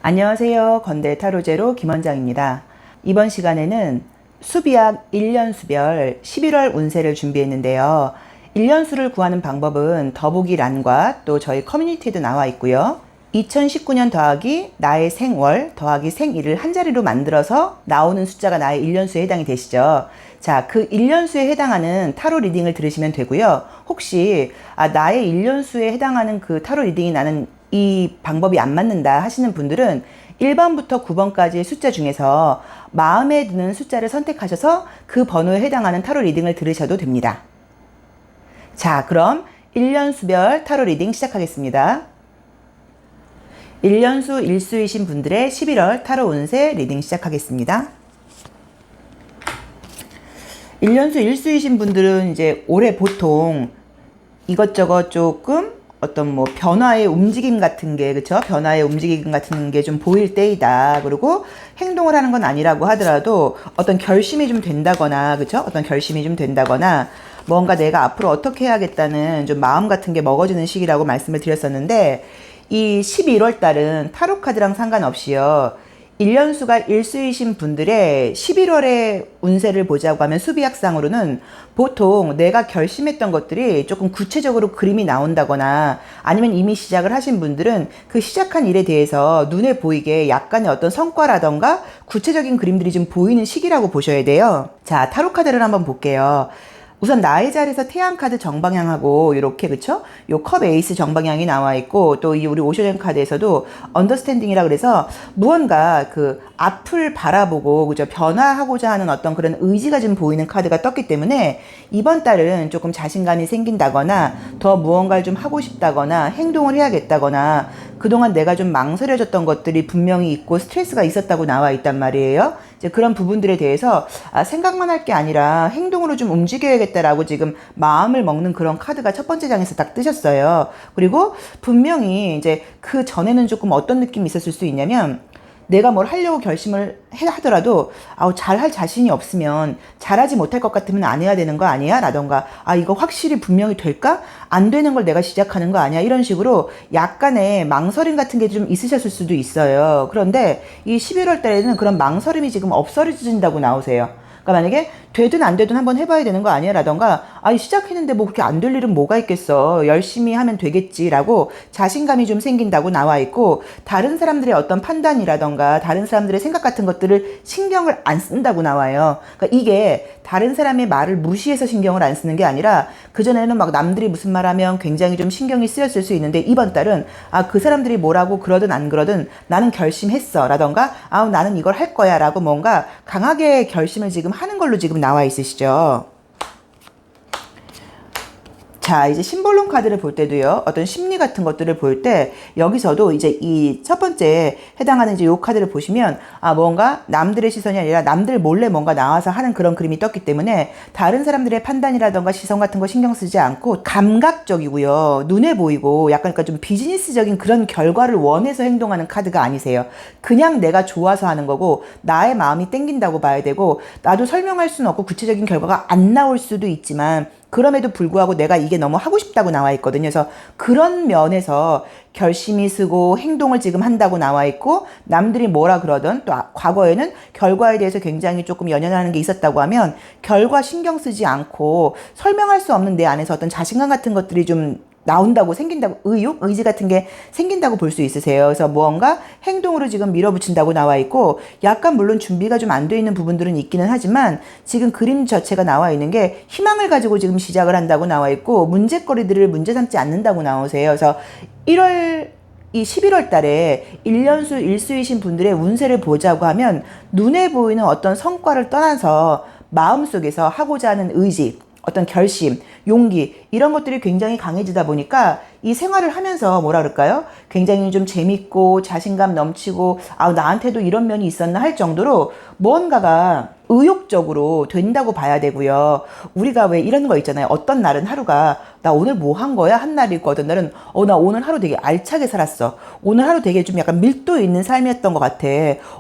안녕하세요. 건대 타로제로 김원장입니다. 이번 시간에는 수비학 1년수별 11월 운세를 준비했는데요. 1년수를 구하는 방법은 더보기란과 또 저희 커뮤니티에도 나와 있고요. 2019년 더하기 나의 생월 더하기 생일을 한 자리로 만들어서 나오는 숫자가 나의 1년수에 해당이 되시죠. 자, 그 1년수에 해당하는 타로 리딩을 들으시면 되고요. 혹시 나의 1년수에 해당하는 그 타로 리딩이 나는 이 방법이 안 맞는다 하시는 분들은 1번부터 9번까지의 숫자 중에서 마음에 드는 숫자를 선택하셔서 그 번호에 해당하는 타로 리딩을 들으셔도 됩니다. 자, 그럼 1년수별 타로 리딩 시작하겠습니다. 1년수 1수이신 분들의 11월 타로 운세 리딩 시작하겠습니다. 1년수 1수이신 분들은 이제 올해 보통 이것저것 조금 어떤 뭐 변화의 움직임 같은 게, 그쵸? 변화의 움직임 같은 게 좀 보일 때이다. 그리고 행동을 하는 건 아니라고 하더라도 어떤 결심이 좀 된다거나, 그쵸? 어떤 결심이 좀 된다거나, 뭔가 내가 앞으로 어떻게 해야겠다는 좀 마음 같은 게 먹어지는 시기라고 말씀을 드렸었는데, 이 11월 달은 타로 카드랑 상관없이요. 1년수가 1수이신 분들의 11월의 운세를 보자고 하면 수비학상으로는 보통 내가 결심했던 것들이 조금 구체적으로 그림이 나온다거나 아니면 이미 시작을 하신 분들은 그 시작한 일에 대해서 눈에 보이게 약간의 어떤 성과라던가 구체적인 그림들이 좀 보이는 시기라고 보셔야 돼요. 자, 타로 카드를 한번 볼게요. 우선 나의 자리에서 태양카드 정방향하고 이렇게, 그쵸? 요 컵 에이스 정방향이 나와 있고, 또 이 우리 오쇼젠 카드에서도 언더스탠딩이라 그래서 무언가 그 앞을 바라보고, 그죠? 변화하고자 하는 어떤 그런 의지가 좀 보이는 카드가 떴기 때문에 이번 달은 조금 자신감이 생긴다거나 더 무언가를 좀 하고 싶다거나 행동을 해야겠다거나 그동안 내가 좀 망설여졌던 것들이 분명히 있고 스트레스가 있었다고 나와 있단 말이에요. 이제 그런 부분들에 대해서 생각만 할 게 아니라 행동으로 좀 움직여야겠다라고 지금 마음을 먹는 그런 카드가 첫 번째 장에서 딱 뜨셨어요. 그리고 분명히 이제 그 전에는 조금 어떤 느낌이 있었을 수 있냐면 내가 뭘 하려고 결심을 하더라도 잘할 자신이 없으면 잘하지 못할 것 같으면 안 해야 되는 거 아니야? 라던가 이거 확실히 분명히 될까? 안 되는 걸 내가 시작하는 거 아니야? 이런 식으로 약간의 망설임 같은 게 좀 있으셨을 수도 있어요. 그런데 이 11월 달에는 그런 망설임이 지금 없어진다고 나오세요. 그러니까 만약에 되든 안 되든 한번 해봐야 되는 거 아니야? 라던가 시작했는데 뭐 그렇게 안 될 일은 뭐가 있겠어. 열심히 하면 되겠지라고 자신감이 좀 생긴다고 나와 있고, 다른 사람들의 어떤 판단이라던가 다른 사람들의 생각 같은 것들을 신경을 안 쓴다고 나와요. 그러니까 이게 다른 사람의 말을 무시해서 신경을 안 쓰는 게 아니라 그전에는 막 남들이 무슨 말하면 굉장히 좀 신경이 쓰였을 수 있는데 이번 달은 그 사람들이 뭐라고 그러든 안 그러든 나는 결심했어 라던가 나는 이걸 할 거야 라고 뭔가 강하게 결심을 지금 하는 걸로 지금 나와 있으시죠. 자, 이제 심볼론 카드를 볼 때도요, 어떤 심리 같은 것들을 볼 때, 여기서도 이제 이 첫 번째 해당하는 이제 요 카드를 보시면, 뭔가 남들의 시선이 아니라 남들 몰래 뭔가 나와서 하는 그런 그림이 떴기 때문에, 다른 사람들의 판단이라던가 시선 같은 거 신경 쓰지 않고, 감각적이고요, 눈에 보이고, 약간 그러니까 좀 비즈니스적인 그런 결과를 원해서 행동하는 카드가 아니세요. 그냥 내가 좋아서 하는 거고, 나의 마음이 땡긴다고 봐야 되고, 나도 설명할 수는 없고, 구체적인 결과가 안 나올 수도 있지만, 그럼에도 불구하고 내가 이게 너무 하고 싶다고 나와 있거든요. 그래서 그런 면에서 결심이 쓰고 행동을 지금 한다고 나와 있고, 남들이 뭐라 그러든 또 과거에는 결과에 대해서 굉장히 조금 연연하는 게 있었다고 하면 결과 신경 쓰지 않고 설명할 수 없는 내 안에서 어떤 자신감 같은 것들이 좀 나온다고, 생긴다고, 의지 같은 게 생긴다고 볼 수 있으세요. 그래서 무언가 행동으로 지금 밀어붙인다고 나와 있고, 약간 물론 준비가 좀 안 돼 있는 부분들은 있기는 하지만 지금 그림 자체가 나와 있는 게 희망을 가지고 지금 시작을 한다고 나와 있고, 문제거리들을 문제 삼지 않는다고 나오세요. 그래서 이 11월 달에 1년수 1수이신 분들의 운세를 보자고 하면 눈에 보이는 어떤 성과를 떠나서 마음속에서 하고자 하는 의지, 어떤 결심, 용기 이런 것들이 굉장히 강해지다 보니까 이 생활을 하면서 뭐라 그럴까요? 굉장히 좀 재밌고 자신감 넘치고 나한테도 이런 면이 있었나 할 정도로 뭔가가 의욕적으로 된다고 봐야 되고요. 우리가 왜 이런 거 있잖아요. 어떤 날은 하루가 나 오늘 뭐 한 거야? 한 날이 있고 어떤 날은 나 오늘 하루 되게 알차게 살았어. 오늘 하루 되게 좀 약간 밀도 있는 삶이었던 것 같아.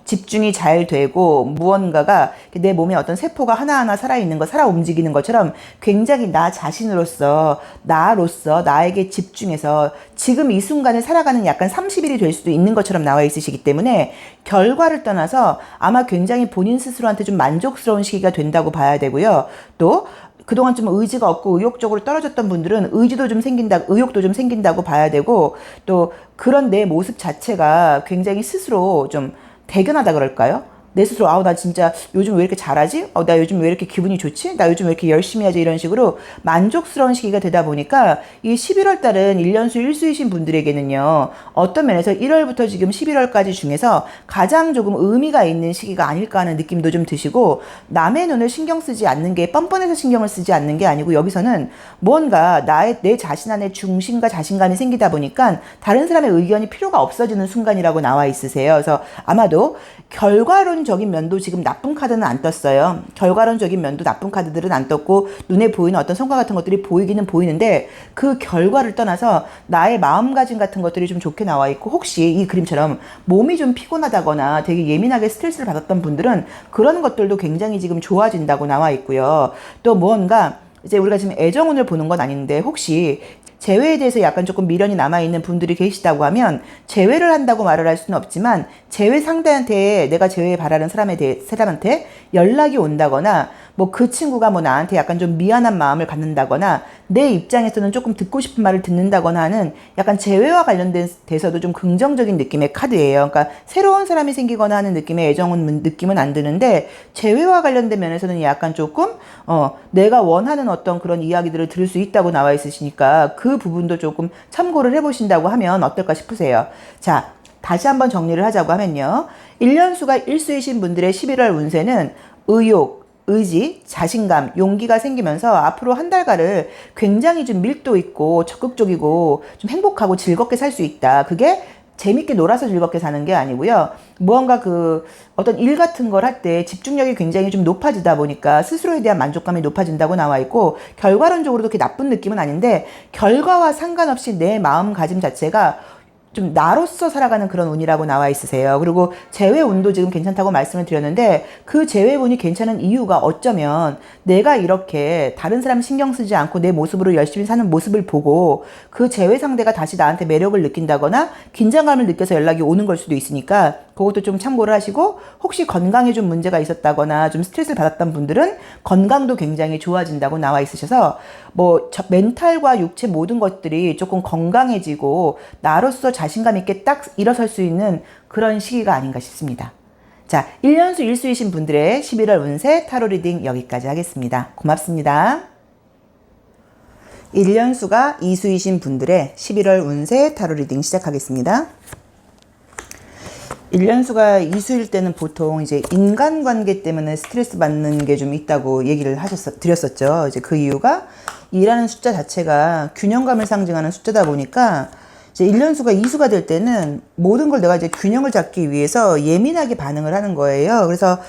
집중이 잘 되고 무언가가 내 몸에 어떤 세포가 하나하나 살아 움직이는 것처럼 굉장히 나 자신으로서 나로서 나에게 집중해서 중에서 지금 이 순간을 살아가는 약간 30일이 될 수도 있는 것처럼 나와 있으시기 때문에 결과를 떠나서 아마 굉장히 본인 스스로한테 좀 만족스러운 시기가 된다고 봐야 되고요. 또 그동안 좀 의지가 없고 의욕적으로 떨어졌던 분들은 의지도 좀 생긴다, 의욕도 좀 생긴다고 봐야 되고, 또 그런 내 모습 자체가 굉장히 스스로 좀 대견하다 그럴까요? 내 스스로 아우 나 진짜 요즘 왜 이렇게 잘하지? 나 요즘 왜 이렇게 기분이 좋지? 나 요즘 왜 이렇게 열심히 하지? 이런 식으로 만족스러운 시기가 되다 보니까 이 11월 달은 1년수 1수이신 분들에게는요. 어떤 면에서 1월부터 지금 11월까지 중에서 가장 조금 의미가 있는 시기가 아닐까 하는 느낌도 좀 드시고, 남의 눈을 신경 쓰지 않는 게, 뻔뻔해서 신경을 쓰지 않는 게 아니고 여기서는 뭔가 내 자신 안에 중심과 자신감이 생기다 보니까 다른 사람의 의견이 필요가 없어지는 순간이라고 나와 있으세요. 그래서 아마도 결과론적인 면도 지금 나쁜 카드는 안 떴어요. 결과론적인 면도 나쁜 카드들은 안 떴고 눈에 보이는 어떤 성과 같은 것들이 보이기는 보이는데 그 결과를 떠나서 나의 마음가짐 같은 것들이 좀 좋게 나와 있고, 혹시 이 그림처럼 몸이 좀 피곤하다거나 되게 예민하게 스트레스를 받았던 분들은 그런 것들도 굉장히 지금 좋아진다고 나와 있고요. 또 뭔가 이제 우리가 지금 애정운을 보는 건 아닌데 혹시 재회에 대해서 약간 조금 미련이 남아있는 분들이 계시다고 하면 재회를 한다고 말을 할 수는 없지만 재회 상대한테, 내가 재회 바라는 사람한테 연락이 온다거나 뭐 그 친구가 뭐 나한테 약간 좀 미안한 마음을 갖는다거나 내 입장에서는 조금 듣고 싶은 말을 듣는다거나 하는 약간 재회와 관련돼서도 좀 긍정적인 느낌의 카드예요. 그러니까 새로운 사람이 생기거나 하는 느낌의 애정은 느낌은 안 드는데 재회와 관련된 면에서는 약간 조금 내가 원하는 어떤 그런 이야기들을 들을 수 있다고 나와 있으시니까 그 부분도 조금 참고를 해보신다고 하면 어떨까 싶으세요. 자, 다시 한번 정리를 하자고 하면요. 1년수가 1수이신 분들의 11월 운세는 의욕, 의지, 자신감, 용기가 생기면서 앞으로 한 달간을 굉장히 좀 밀도 있고 적극적이고 좀 행복하고 즐겁게 살 수 있다. 그게 재밌게 놀아서 즐겁게 사는 게 아니고요. 무언가 그 어떤 일 같은 걸 할 때 집중력이 굉장히 좀 높아지다 보니까 스스로에 대한 만족감이 높아진다고 나와 있고, 결과론적으로도 그렇게 나쁜 느낌은 아닌데 결과와 상관없이 내 마음가짐 자체가 좀 나로서 살아가는 그런 운이라고 나와 있으세요. 그리고 재회 운도 지금 괜찮다고 말씀을 드렸는데 그 재회 운이 괜찮은 이유가 어쩌면 내가 이렇게 다른 사람 신경 쓰지 않고 내 모습으로 열심히 사는 모습을 보고 그 재회 상대가 다시 나한테 매력을 느낀다거나 긴장감을 느껴서 연락이 오는 걸 수도 있으니까 그것도 좀 참고를 하시고, 혹시 건강에 좀 문제가 있었다거나 좀 스트레스를 받았던 분들은 건강도 굉장히 좋아진다고 나와 있으셔서 뭐 멘탈과 육체 모든 것들이 조금 건강해지고 나로서 자신감 있게 딱 일어설 수 있는 그런 시기가 아닌가 싶습니다. 자, 1년수 1수이신 분들의 11월 운세 타로 리딩 여기까지 하겠습니다. 고맙습니다. 1년수가 2수이신 분들의 11월 운세 타로 리딩 시작하겠습니다. 1년수가 2수일 때는 보통 이제 인간관계 때문에 스트레스 받는 게 좀 있다고 얘기를 드렸었죠. 이제 그 이유가 2라는 숫자 자체가 균형감을 상징하는 숫자다 보니까 이제 1년수가 2수가 될 때는 모든 걸 내가 이제 균형을 잡기 위해서 예민하게 반응을 하는 거예요. 그래서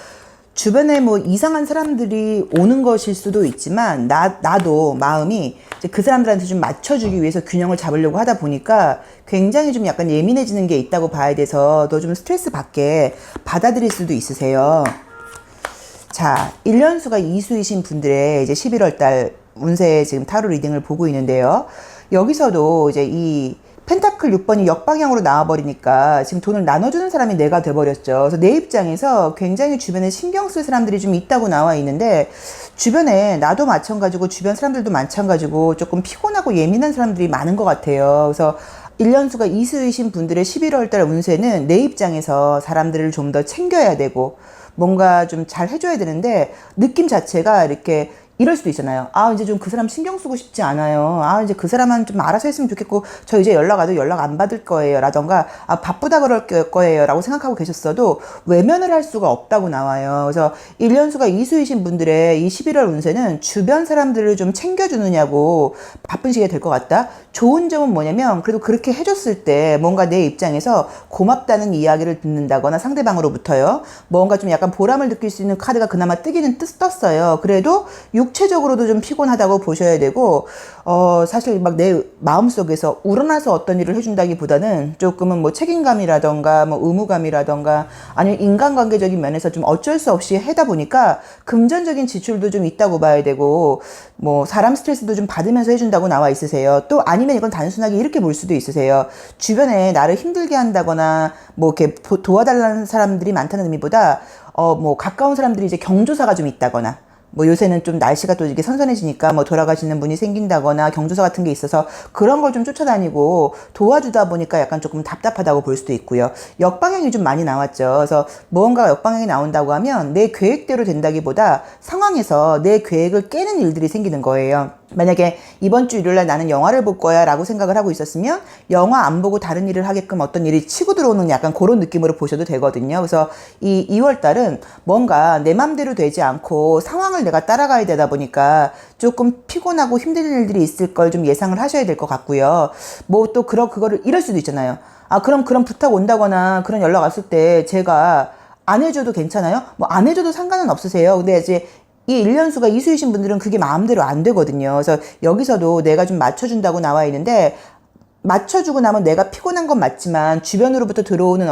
주변에 뭐 이상한 사람들이 오는 것일 수도 있지만 나도 마음이 이제 그 사람들한테 좀 맞춰주기 위해서 균형을 잡으려고 하다 보니까 굉장히 좀 약간 예민해지는 게 있다고 봐야 돼서 더 좀 스트레스 받게 받아들일 수도 있으세요. 자, 1년수가 2수이신 분들의 이제 11월 달 운세 지금 타로 리딩을 보고 있는데요. 여기서도 이제 이 펜타클 6번이 역방향으로 나와버리니까 지금 돈을 나눠주는 사람이 내가 돼버렸죠. 그래서 내 입장에서 굉장히 주변에 신경 쓸 사람들이 좀 있다고 나와 있는데, 주변에 나도 마찬가지고 주변 사람들도 마찬가지고 조금 피곤하고 예민한 사람들이 많은 것 같아요. 그래서 1년수가 2수이신 분들의 11월달 운세는 내 입장에서 사람들을 좀 더 챙겨야 되고 뭔가 좀 잘 해줘야 되는데 느낌 자체가 이렇게 이럴 수도 있잖아요. 아, 이제 좀 그 사람 신경 쓰고 싶지 않아요. 아, 이제 그 사람은 좀 알아서 했으면 좋겠고, 저 이제 연락 와도 연락 안 받을 거예요. 라던가, 아, 바쁘다 그럴 거예요. 라고 생각하고 계셨어도 외면을 할 수가 없다고 나와요. 그래서 1년수가 2수이신 분들의 이 11월 운세는 주변 사람들을 좀 챙겨주느냐고 바쁜 시기가 될 것 같다. 좋은 점은 뭐냐면, 그래도 그렇게 해줬을 때 뭔가 내 입장에서 고맙다는 이야기를 듣는다거나 상대방으로부터요. 뭔가 좀 약간 보람을 느낄 수 있는 카드가 그나마 뜨기는 떴어요. 그래도 육체적으로도 좀 피곤하다고 보셔야 되고, 사실 막 내 마음속에서 우러나서 어떤 일을 해준다기보다는 조금은 뭐 책임감이라던가 뭐 의무감이라던가 아니면 인간관계적인 면에서 좀 어쩔 수 없이 하다 보니까 금전적인 지출도 좀 있다고 봐야 되고, 뭐 사람 스트레스도 좀 받으면서 해준다고 나와 있으세요. 또 아니면 이건 단순하게 이렇게 볼 수도 있으세요. 주변에 나를 힘들게 한다거나 뭐 이렇게 도와달라는 사람들이 많다는 의미보다 뭐 가까운 사람들이 이제 경조사가 좀 있다거나, 뭐 요새는 좀 날씨가 또 이게 선선해지니까 뭐 돌아가시는 분이 생긴다거나 경조사 같은 게 있어서 그런 걸 좀 쫓아다니고 도와주다 보니까 약간 조금 답답하다고 볼 수도 있고요. 역방향이 좀 많이 나왔죠. 그래서 무언가가 역방향이 나온다고 하면 내 계획대로 된다기보다 상황에서 내 계획을 깨는 일들이 생기는 거예요. 만약에 이번 주 일요일날 나는 영화를 볼 거야 라고 생각을 하고 있었으면 영화 안 보고 다른 일을 하게끔 어떤 일이 치고 들어오는 약간 그런 느낌으로 보셔도 되거든요. 그래서 이 2월달은 뭔가 내 맘대로 되지 않고 상황을 내가 따라가야 되다 보니까 조금 피곤하고 힘든 일들이 있을 걸 좀 예상을 하셔야 될 것 같고요. 뭐 또 그거를 이럴 수도 있잖아요. 아, 그럼 부탁 온다거나 그런 연락 왔을 때 제가 안 해줘도 괜찮아요? 뭐 안 해줘도 상관은 없으세요. 근데 이제 이 1년수가 이수이신 분들은 그게 마음대로 안 되거든요. 그래서 여기서도 내가 좀 맞춰준다고 나와 있는데, 맞춰주고 나면 내가 피곤한 건 맞지만 주변으로부터 들어오는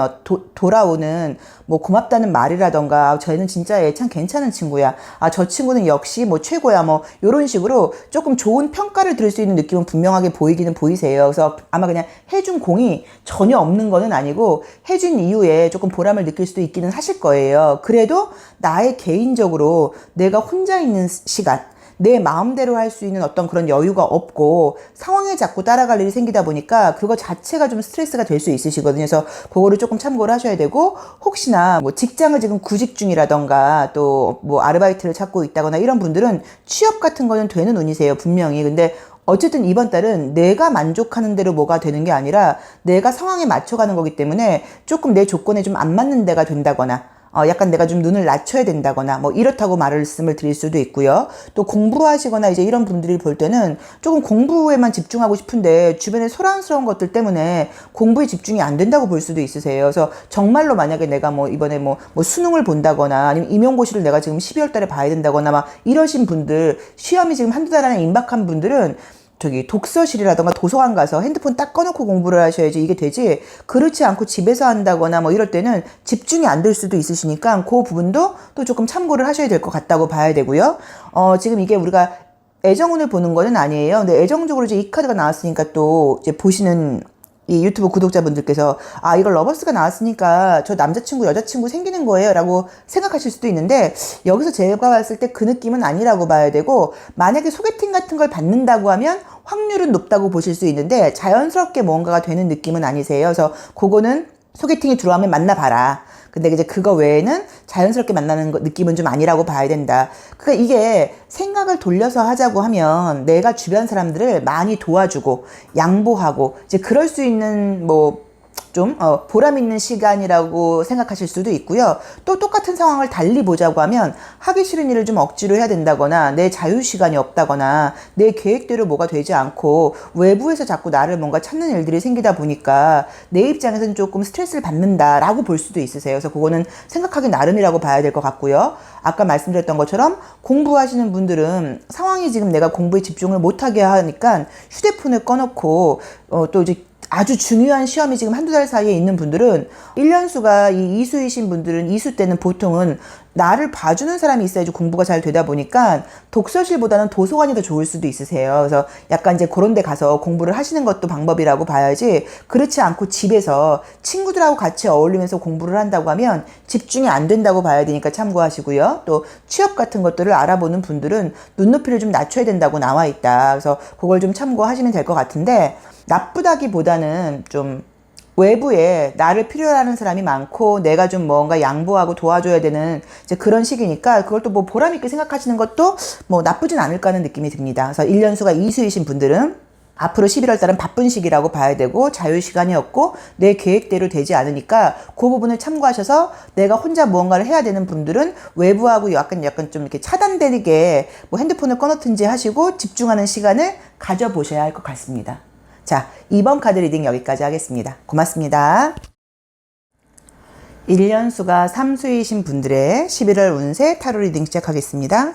돌아오는 뭐 고맙다는 말이라던가 쟤는 진짜 얘 참 괜찮은 친구야, 아 저 친구는 역시 뭐 최고야, 뭐 요런 식으로 조금 좋은 평가를 들을 수 있는 느낌은 분명하게 보이기는 보이세요. 그래서 아마 그냥 해준 공이 전혀 없는 거는 아니고 해준 이후에 조금 보람을 느낄 수도 있기는 하실 거예요. 그래도 나의 개인적으로 내가 혼자 있는 시간, 내 마음대로 할 수 있는 어떤 그런 여유가 없고 상황에 자꾸 따라갈 일이 생기다 보니까 그거 자체가 좀 스트레스가 될 수 있으시거든요. 그래서 그거를 조금 참고를 하셔야 되고, 혹시나 뭐 직장을 지금 구직 중이라던가 또 뭐 아르바이트를 찾고 있다거나 이런 분들은 취업 같은 거는 되는 운이세요, 분명히. 근데 어쨌든 이번 달은 내가 만족하는 대로 뭐가 되는 게 아니라 내가 상황에 맞춰가는 거기 때문에 조금 내 조건에 좀 안 맞는 데가 된다거나 약간 내가 좀 눈을 낮춰야 된다거나 뭐 이렇다고 말씀을 드릴 수도 있고요. 또 공부하시거나 이제 이런 분들이 볼 때는 조금 공부에만 집중하고 싶은데 주변에 소란스러운 것들 때문에 공부에 집중이 안 된다고 볼 수도 있으세요. 그래서 정말로 만약에 내가 뭐 이번에 뭐 수능을 본다거나 아니면 임용고시를 내가 지금 12월 달에 봐야 된다거나 막 이러신 분들, 시험이 지금 한두 달 안에 임박한 분들은 저기 독서실이라던가 도서관 가서 핸드폰 딱 꺼놓고 공부를 하셔야지 이게 되지, 그렇지 않고 집에서 한다거나 뭐 이럴 때는 집중이 안 될 수도 있으시니까 그 부분도 또 조금 참고를 하셔야 될 것 같다고 봐야 되고요. 지금 이게 우리가 애정운을 보는 거는 아니에요. 근데 애정적으로 이제 이 카드가 나왔으니까 또 이제 보시는 이 유튜브 구독자분들께서 아, 이걸 러버스가 나왔으니까 저 남자친구 여자친구 생기는 거예요 라고 생각하실 수도 있는데, 여기서 제가 봤을 때 그 느낌은 아니라고 봐야 되고, 만약에 소개팅 같은 걸 받는다고 하면 확률은 높다고 보실 수 있는데 자연스럽게 뭔가가 되는 느낌은 아니세요. 그래서 그거는 소개팅이 들어오면 만나봐라. 근데 이제 그거 외에는 자연스럽게 만나는 느낌은 좀 아니라고 봐야 된다. 그러니까 이게 생각을 돌려서 하자고 하면 내가 주변 사람들을 많이 도와주고 양보하고 이제 그럴 수 있는 뭐 좀 보람 있는 시간이라고 생각하실 수도 있고요. 또 똑같은 상황을 달리 보자고 하면 하기 싫은 일을 좀 억지로 해야 된다거나 내 자유 시간이 없다거나 내 계획대로 뭐가 되지 않고 외부에서 자꾸 나를 뭔가 찾는 일들이 생기다 보니까 내 입장에서는 조금 스트레스를 받는다라고 볼 수도 있으세요. 그래서 그거는 생각하기 나름이라고 봐야 될 것 같고요. 아까 말씀드렸던 것처럼 공부하시는 분들은 상황이 지금 내가 공부에 집중을 못하게 하니까 휴대폰을 꺼놓고 또 이제 아주 중요한 시험이 지금 한두 달 사이에 있는 분들은, 1년수가 이 이수이신 분들은 이수 때는 보통은 나를 봐주는 사람이 있어야지 공부가 잘 되다 보니까 독서실보다는 도서관이 더 좋을 수도 있으세요. 그래서 약간 이제 그런 데 가서 공부를 하시는 것도 방법이라고 봐야지, 그렇지 않고 집에서 친구들하고 같이 어울리면서 공부를 한다고 하면 집중이 안 된다고 봐야 되니까 참고하시고요. 또 취업 같은 것들을 알아보는 분들은 눈높이를 좀 낮춰야 된다고 나와 있다. 그래서 그걸 좀 참고하시면 될 것 같은데, 나쁘다기보다는 좀 외부에 나를 필요로 하는 사람이 많고 내가 좀 뭔가 양보하고 도와줘야 되는 이제 그런 시기니까 그걸 또 뭐 보람있게 생각하시는 것도 뭐 나쁘진 않을까 하는 느낌이 듭니다. 그래서 1년수가 이수이신 분들은 앞으로 11월 달은 바쁜 시기라고 봐야 되고 자유시간이 없고 내 계획대로 되지 않으니까 그 부분을 참고하셔서 내가 혼자 무언가를 해야 되는 분들은 외부하고 약간 좀 이렇게 차단되게 뭐 핸드폰을 꺼놓든지 하시고 집중하는 시간을 가져보셔야 할 것 같습니다. 자, 2번 카드 리딩 여기까지 하겠습니다. 고맙습니다. 1년수가 3수이신 분들의 11월 운세 타로 리딩 시작하겠습니다.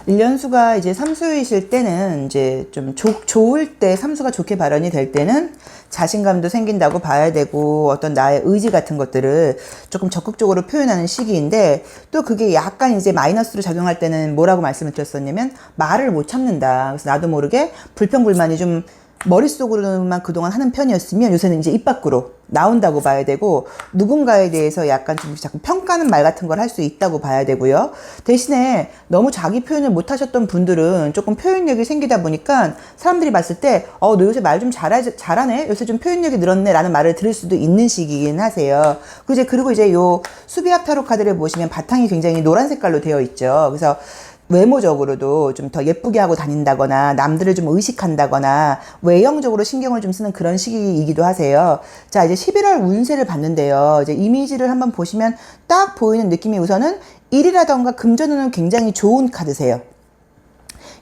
일년수가 이제 삼수이실 때는 이제 좀 좋을 때, 삼수가 좋게 발현이 될 때는 자신감도 생긴다고 봐야 되고 어떤 나의 의지 같은 것들을 조금 적극적으로 표현하는 시기인데, 또 그게 약간 이제 마이너스로 작용할 때는 뭐라고 말씀을 드렸었냐면 말을 못 참는다. 그래서 나도 모르게 불평불만이 좀 머릿속으로만 그동안 하는 편이었으면 요새는 이제 입 밖으로 나온다고 봐야 되고, 누군가에 대해서 약간 좀 자꾸 평가하는 말 같은 걸 할 수 있다고 봐야 되고요. 대신에 너무 자기 표현을 못 하셨던 분들은 조금 표현력이 생기다 보니까 사람들이 봤을 때 너 요새 말 좀 잘하네? 요새 좀 표현력이 늘었네? 라는 말을 들을 수도 있는 시기긴 하세요. 그리고 이제 요 수비학 타로 카드를 보시면 바탕이 굉장히 노란 색깔로 되어 있죠. 그래서 외모적으로도 좀 더 예쁘게 하고 다닌다거나 남들을 좀 의식한다거나 외형적으로 신경을 좀 쓰는 그런 시기이기도 하세요. 자, 이제 11월 운세를 봤는데요. 이제 이미지를 한번 보시면 딱 보이는 느낌이 우선은 일이라던가 금전운은 굉장히 좋은 카드세요.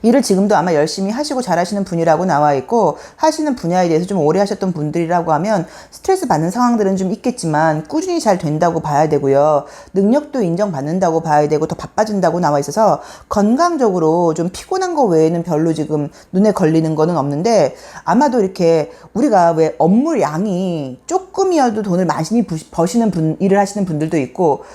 일을 지금도 아마 열심히 하시고 잘하시는 분이라고 나와 있고, 하시는 분야에 대해서 좀 오래 하셨던 분들이라고 하면 스트레스 받는 상황들은 좀 있겠지만 꾸준히 잘 된다고 봐야 되고요. 능력도 인정받는다고 봐야 되고 더 바빠진다고 나와 있어서 건강적으로 좀 피곤한 거 외에는 별로 지금 눈에 걸리는 거는 없는데, 아마도 이렇게 우리가 왜 업무량이 조금이어도 돈을 많이 버시는 일을 하시는 분들도 있고,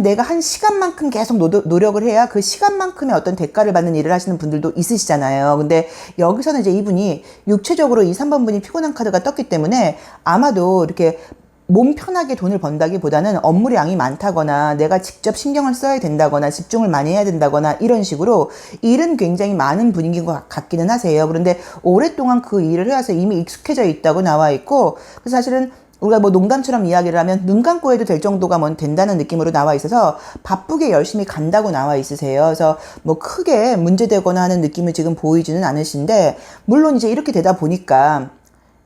내가 한 시간만큼 계속 노력을 해야 그 시간만큼의 어떤 대가를 받는 일을 하시는 분들도 있으시잖아요. 근데 여기서는 이제 이분이 육체적으로 이 3번 분이 피곤한 카드가 떴기 때문에 아마도 이렇게 몸 편하게 돈을 번다기보다는 업무량이 많다거나 내가 직접 신경을 써야 된다거나 집중을 많이 해야 된다거나 이런 식으로 일은 굉장히 많은 분위기인 것 같기는 하세요. 그런데 오랫동안 그 일을 해와서 이미 익숙해져 있다고 나와 있고, 그래서 사실은 우리가 뭐 농담처럼 이야기를 하면 눈 감고 해도 될 정도가 된다는 느낌으로 나와 있어서 바쁘게 열심히 간다고 나와 있으세요. 그래서 뭐 크게 문제되거나 하는 느낌을 지금 보이지는 않으신데, 물론 이제 이렇게 되다 보니까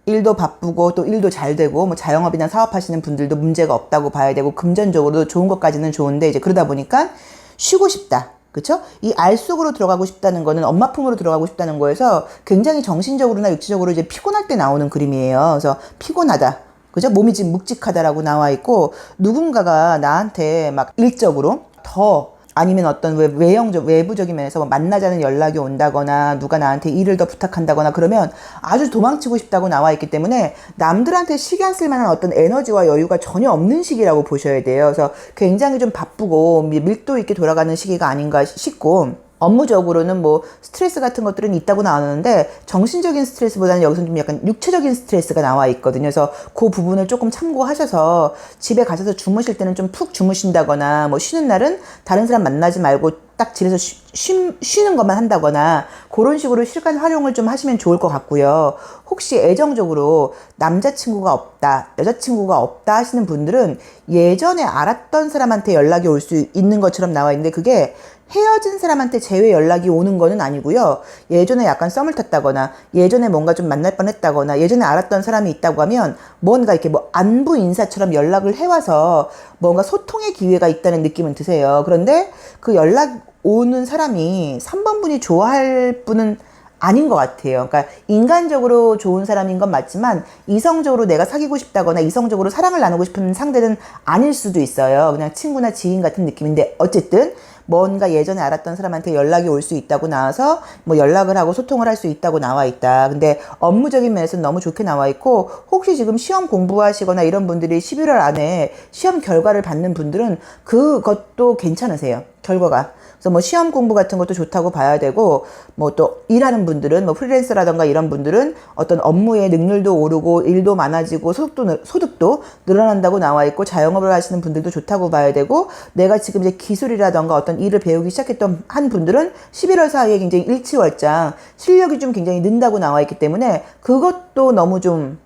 일도 바쁘고 또 일도 잘 되고 뭐 자영업이나 사업하시는 분들도 문제가 없다고 봐야 되고 금전적으로도 좋은 것까지는 좋은데, 이제 그러다 보니까 쉬고 싶다. 그쵸? 이 알 속으로 들어가고 싶다는 거는 엄마 품으로 들어가고 싶다는 거에서 굉장히 정신적으로나 육체적으로 이제 피곤할 때 나오는 그림이에요. 그래서 피곤하다. 그죠? 몸이 지금 묵직하다라고 나와 있고, 누군가가 나한테 막 일적으로 더 아니면 어떤 외부적인 면에서 뭐 만나자는 연락이 온다거나 누가 나한테 일을 더 부탁한다거나 그러면 아주 도망치고 싶다고 나와 있기 때문에 남들한테 시간 쓸 만한 어떤 에너지와 여유가 전혀 없는 시기라고 보셔야 돼요. 그래서 굉장히 좀 바쁘고 밀도 있게 돌아가는 시기가 아닌가 싶고, 업무적으로는 뭐 스트레스 같은 것들은 있다고 나오는데 정신적인 스트레스보다는 여기서는 좀 약간 육체적인 스트레스가 나와 있거든요. 그래서 그 부분을 조금 참고하셔서 집에 가셔서 주무실 때는 좀 푹 주무신다거나, 뭐 쉬는 날은 다른 사람 만나지 말고 딱 집에서 쉬는 것만 한다거나 그런 식으로 시간 활용을 좀 하시면 좋을 것 같고요. 혹시 애정적으로 남자친구가 없다, 여자친구가 없다 하시는 분들은 예전에 알았던 사람한테 연락이 올 수 있는 것처럼 나와 있는데, 그게 헤어진 사람한테 재회 연락이 오는 거는 아니고요. 예전에 약간 썸을 탔다거나 예전에 뭔가 좀 만날 뻔했다거나 예전에 알았던 사람이 있다고 하면 뭔가 이렇게 뭐 안부 인사처럼 연락을 해와서 뭔가 소통의 기회가 있다는 느낌은 드세요. 그런데 그 연락 오는 사람이 3번 분이 좋아할 분은 아닌 것 같아요. 그러니까 인간적으로 좋은 사람인 건 맞지만 이성적으로 내가 사귀고 싶다거나 이성적으로 사랑을 나누고 싶은 상대는 아닐 수도 있어요. 그냥 친구나 지인 같은 느낌인데, 어쨌든 뭔가 예전에 알았던 사람한테 연락이 올 수 있다고 나와서 뭐 연락을 하고 소통을 할 수 있다고 나와 있다. 근데 업무적인 면에서는 너무 좋게 나와 있고, 혹시 지금 시험 공부하시거나 이런 분들이 11월 안에 시험 결과를 받는 분들은 그것도 괜찮으세요. 결과가. 그래서 뭐 시험 공부 같은 것도 좋다고 봐야 되고, 뭐 또 일하는 분들은 뭐 프리랜서라던가 이런 분들은 어떤 업무의 능률도 오르고 일도 많아지고 소득도 늘어난다고 나와 있고, 자영업을 하시는 분들도 좋다고 봐야 되고, 내가 지금 이제 기술이라던가 어떤 일을 배우기 시작했던 한 분들은 11월 사이에 굉장히 일치월장 실력이 좀 굉장히 는다고 나와 있기 때문에 그것도 너무 좀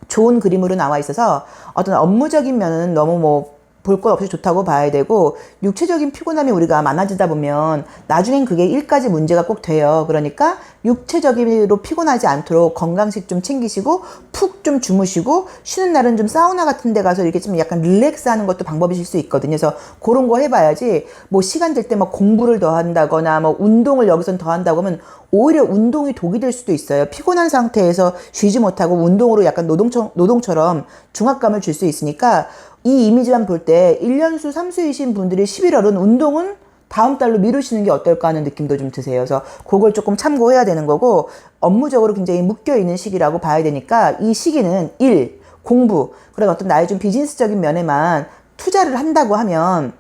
좋은 그림으로 나와 있어서 어떤 업무적인 면은 너무 뭐 볼 것 없이 좋다고 봐야 되고, 육체적인 피곤함이 우리가 많아지다 보면 나중엔 그게 일까지 문제가 꼭 돼요. 그러니까 육체적으로 피곤하지 않도록 건강식 좀 챙기시고 푹 좀 주무시고, 쉬는 날은 좀 사우나 같은 데 가서 이렇게 좀 약간 릴렉스 하는 것도 방법이실 수 있거든요. 그래서 그런 거 해봐야지, 뭐 시간 될 때 막 공부를 더 한다거나 뭐 운동을 여기선 더 한다고 하면 오히려 운동이 독이 될 수도 있어요. 피곤한 상태에서 쉬지 못하고 운동으로 약간 노동처럼 중압감을 줄 수 있으니까, 이 이미지만 볼 때 1년수 3수이신 분들이 11월은 운동은 다음 달로 미루시는 게 어떨까 하는 느낌도 좀 드세요. 그래서 그걸 조금 참고해야 되는 거고, 업무적으로 굉장히 묶여있는 시기라고 봐야 되니까 이 시기는 일, 공부, 그런 어떤 나의 좀 비즈니스적인 면에만 투자를 한다고 하면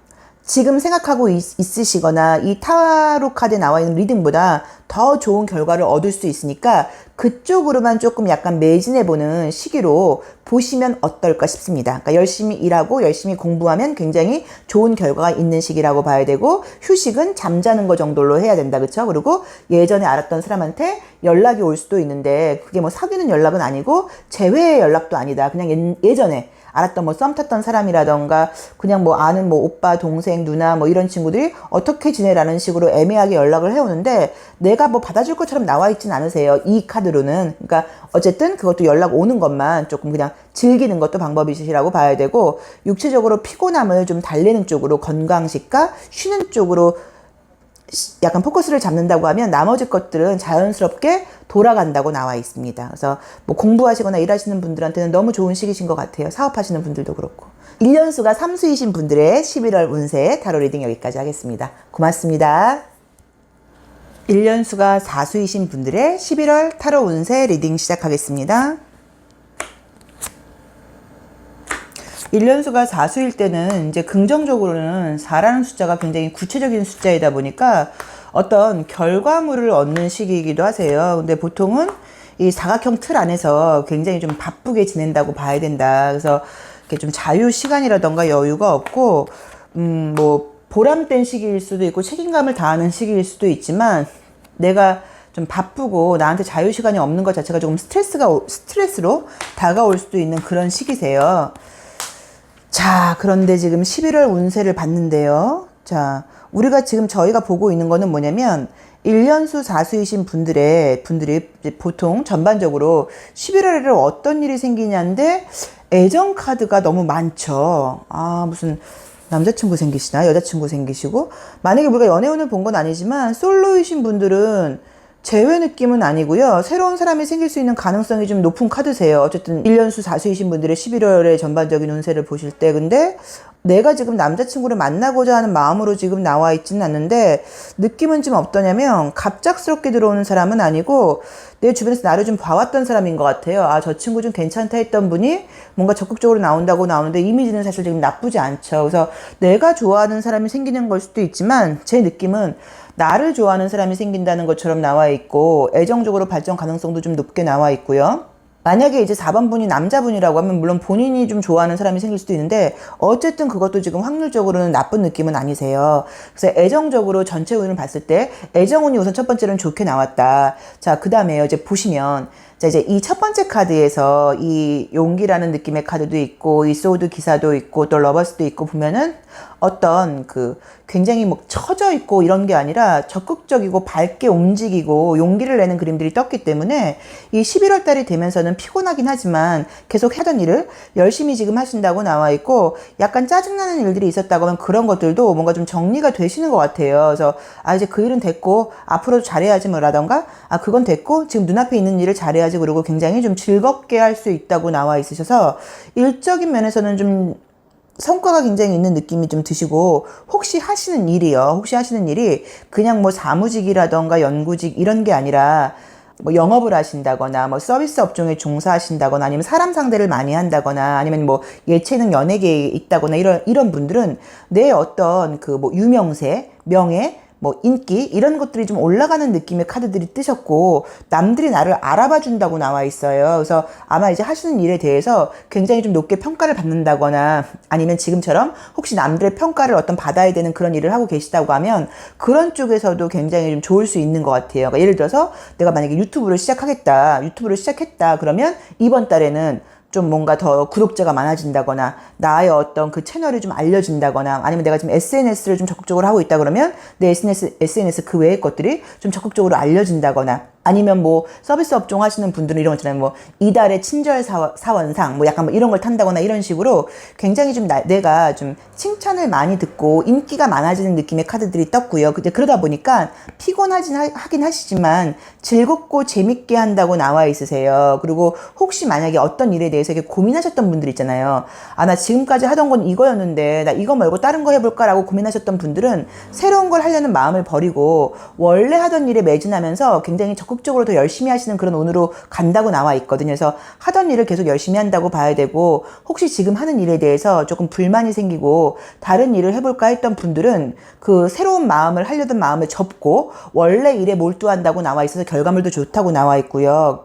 지금 생각하고 있으시거나 이 타로 카드에 나와 있는 리딩보다 더 좋은 결과를 얻을 수 있으니까 그쪽으로만 조금 약간 매진해보는 시기로 보시면 어떨까 싶습니다. 그러니까 열심히 일하고 열심히 공부하면 굉장히 좋은 결과가 있는 시기라고 봐야 되고, 휴식은 잠자는 거 정도로 해야 된다. 그쵸? 그리고 예전에 알았던 사람한테 연락이 올 수도 있는데 그게 뭐 사귀는 연락은 아니고 재회의 연락도 아니다. 그냥 예전에 알았던 뭐 썸 탔던 사람이라던가 그냥 뭐 아는 뭐 오빠, 동생, 누나 뭐 이런 친구들이 어떻게 지내라는 식으로 애매하게 연락을 해오는데 내가 뭐 받아줄 것처럼 나와 있진 않으세요. 이 카드로는. 그러니까 어쨌든 그것도 연락 오는 것만 조금 그냥 즐기는 것도 방법이시라고 봐야 되고, 육체적으로 피곤함을 좀 달래는 쪽으로 건강식과 쉬는 쪽으로 약간 포커스를 잡는다고 하면 나머지 것들은 자연스럽게 돌아간다고 나와 있습니다. 그래서 뭐 공부하시거나 일하시는 분들한테는 너무 좋은 시기신 것 같아요. 사업하시는 분들도 그렇고. 1년수가 3수이신 분들의 11월 운세 타로 리딩 여기까지 하겠습니다. 고맙습니다. 1년수가 4수이신 분들의 11월 타로 운세 리딩 시작하겠습니다. 1년수가 4수일 때는 이제 긍정적으로는 4라는 숫자가 굉장히 구체적인 숫자이다 보니까 어떤 결과물을 얻는 시기이기도 하세요. 근데 보통은 이 사각형 틀 안에서 굉장히 좀 바쁘게 지낸다고 봐야 된다. 그래서 이렇게 좀 자유 시간이라던가 여유가 없고, 뭐 보람된 시기일 수도 있고 책임감을 다하는 시기일 수도 있지만 내가 좀 바쁘고 나한테 자유 시간이 없는 것 자체가 조금 스트레스로 다가올 수도 있는 그런 시기세요. 자, 그런데 지금 11월 운세를 봤는데요. 자, 우리가 지금 저희가 보고 있는 거는 뭐냐면 1년수 4수이신 분들이 보통 전반적으로 11월에는 어떤 일이 생기냐인데 애정 카드가 너무 많죠. 아, 무슨 남자친구 생기시나 여자친구 생기시고, 만약에 우리가 연애운을 본 건 아니지만 솔로이신 분들은 재회 느낌은 아니고요. 새로운 사람이 생길 수 있는 가능성이 좀 높은 카드세요. 어쨌든 1년수 4수이신 분들의 11월의 전반적인 운세를 보실 때, 근데 내가 지금 남자친구를 만나고자 하는 마음으로 지금 나와 있지는 않는데 느낌은 좀 어떠냐면 갑작스럽게 들어오는 사람은 아니고 내 주변에서 나를 좀 봐왔던 사람인 것 같아요. 아, 저 친구 좀 괜찮다 했던 분이 뭔가 적극적으로 나온다고 나오는데 이미지는 사실 지금 나쁘지 않죠. 그래서 내가 좋아하는 사람이 생기는 걸 수도 있지만 제 느낌은 나를 좋아하는 사람이 생긴다는 것처럼 나와 있고 애정적으로 발전 가능성도 좀 높게 나와 있고요. 만약에 이제 4번 분이 남자분이라고 하면 물론 본인이 좀 좋아하는 사람이 생길 수도 있는데 어쨌든 그것도 지금 확률적으로는 나쁜 느낌은 아니세요. 그래서 애정적으로 전체 운을 봤을 때 애정운이 우선 첫 번째로는 좋게 나왔다. 자, 그 다음에요. 이제 보시면 자, 이제 이 첫 번째 카드에서 이 용기라는 느낌의 카드도 있고 이 소드 기사도 있고 또 러버스도 있고 보면은 어떤 그 굉장히 뭐 처져 있고 이런 게 아니라 적극적이고 밝게 움직이고 용기를 내는 그림들이 떴기 때문에 이 11월 달이 되면서는 피곤하긴 하지만 계속 하던 일을 열심히 지금 하신다고 나와 있고, 약간 짜증나는 일들이 있었다고 하면 그런 것들도 뭔가 좀 정리가 되시는 것 같아요. 그래서 아, 이제 그 일은 됐고 앞으로도 잘해야지 뭐라던가, 아, 그건 됐고 지금 눈앞에 있는 일을 잘해야지, 그리고 굉장히 좀 즐겁게 할 수 있다고 나와 있으셔서 일적인 면에서는 좀 성과가 굉장히 있는 느낌이 좀 드시고, 혹시 하시는 일이 그냥 뭐 사무직이라던가 연구직 이런 게 아니라 뭐 영업을 하신다거나 뭐 서비스 업종에 종사하신다거나 아니면 사람 상대를 많이 한다거나 아니면 뭐 예체능 연예계에 있다거나 이런 분들은 내 어떤 그 뭐 유명세, 명예, 뭐 인기 이런 것들이 좀 올라가는 느낌의 카드들이 뜨셨고 남들이 나를 알아봐 준다고 나와 있어요. 그래서 아마 이제 하시는 일에 대해서 굉장히 좀 높게 평가를 받는다거나 아니면 지금처럼 혹시 남들의 평가를 어떤 받아야 되는 그런 일을 하고 계시다고 하면 그런 쪽에서도 굉장히 좀 좋을 수 있는 것 같아요. 그러니까 예를 들어서 내가 만약에 유튜브를 시작했다 그러면 이번 달에는 좀 뭔가 더 구독자가 많아진다거나 나의 어떤 그 채널이 좀 알려진다거나 아니면 내가 지금 SNS를 좀 적극적으로 하고 있다 그러면 내 SNS 그 외의 것들이 좀 적극적으로 알려진다거나 아니면 뭐 서비스 업종 하시는 분들은 이런 거 있잖아요. 뭐 이달의 친절 사원상 뭐 약간 뭐 이런 걸 탄다거나 이런 식으로 굉장히 좀 내가 좀 칭찬을 많이 듣고 인기가 많아지는 느낌의 카드들이 떴고요. 근데 그러다 보니까 하긴 하시지만 즐겁고 재밌게 한다고 나와 있으세요. 그리고 혹시 만약에 어떤 일에 대해서 이렇게 고민하셨던 분들 있잖아요. 아, 나 지금까지 하던 건 이거였는데 나 이거 말고 다른 거 해볼까라고 고민하셨던 분들은 새로운 걸 하려는 마음을 버리고 원래 하던 일에 매진하면서 굉장히 적극적으로 더 열심히 하시는 그런 운으로 간다고 나와 있거든요. 그래서 하던 일을 계속 열심히 한다고 봐야 되고, 혹시 지금 하는 일에 대해서 조금 불만이 생기고 다른 일을 해볼까 했던 분들은 그 새로운 마음을 하려던 마음을 접고 원래 일에 몰두한다고 나와 있어서 결과물도 좋다고 나와 있고요.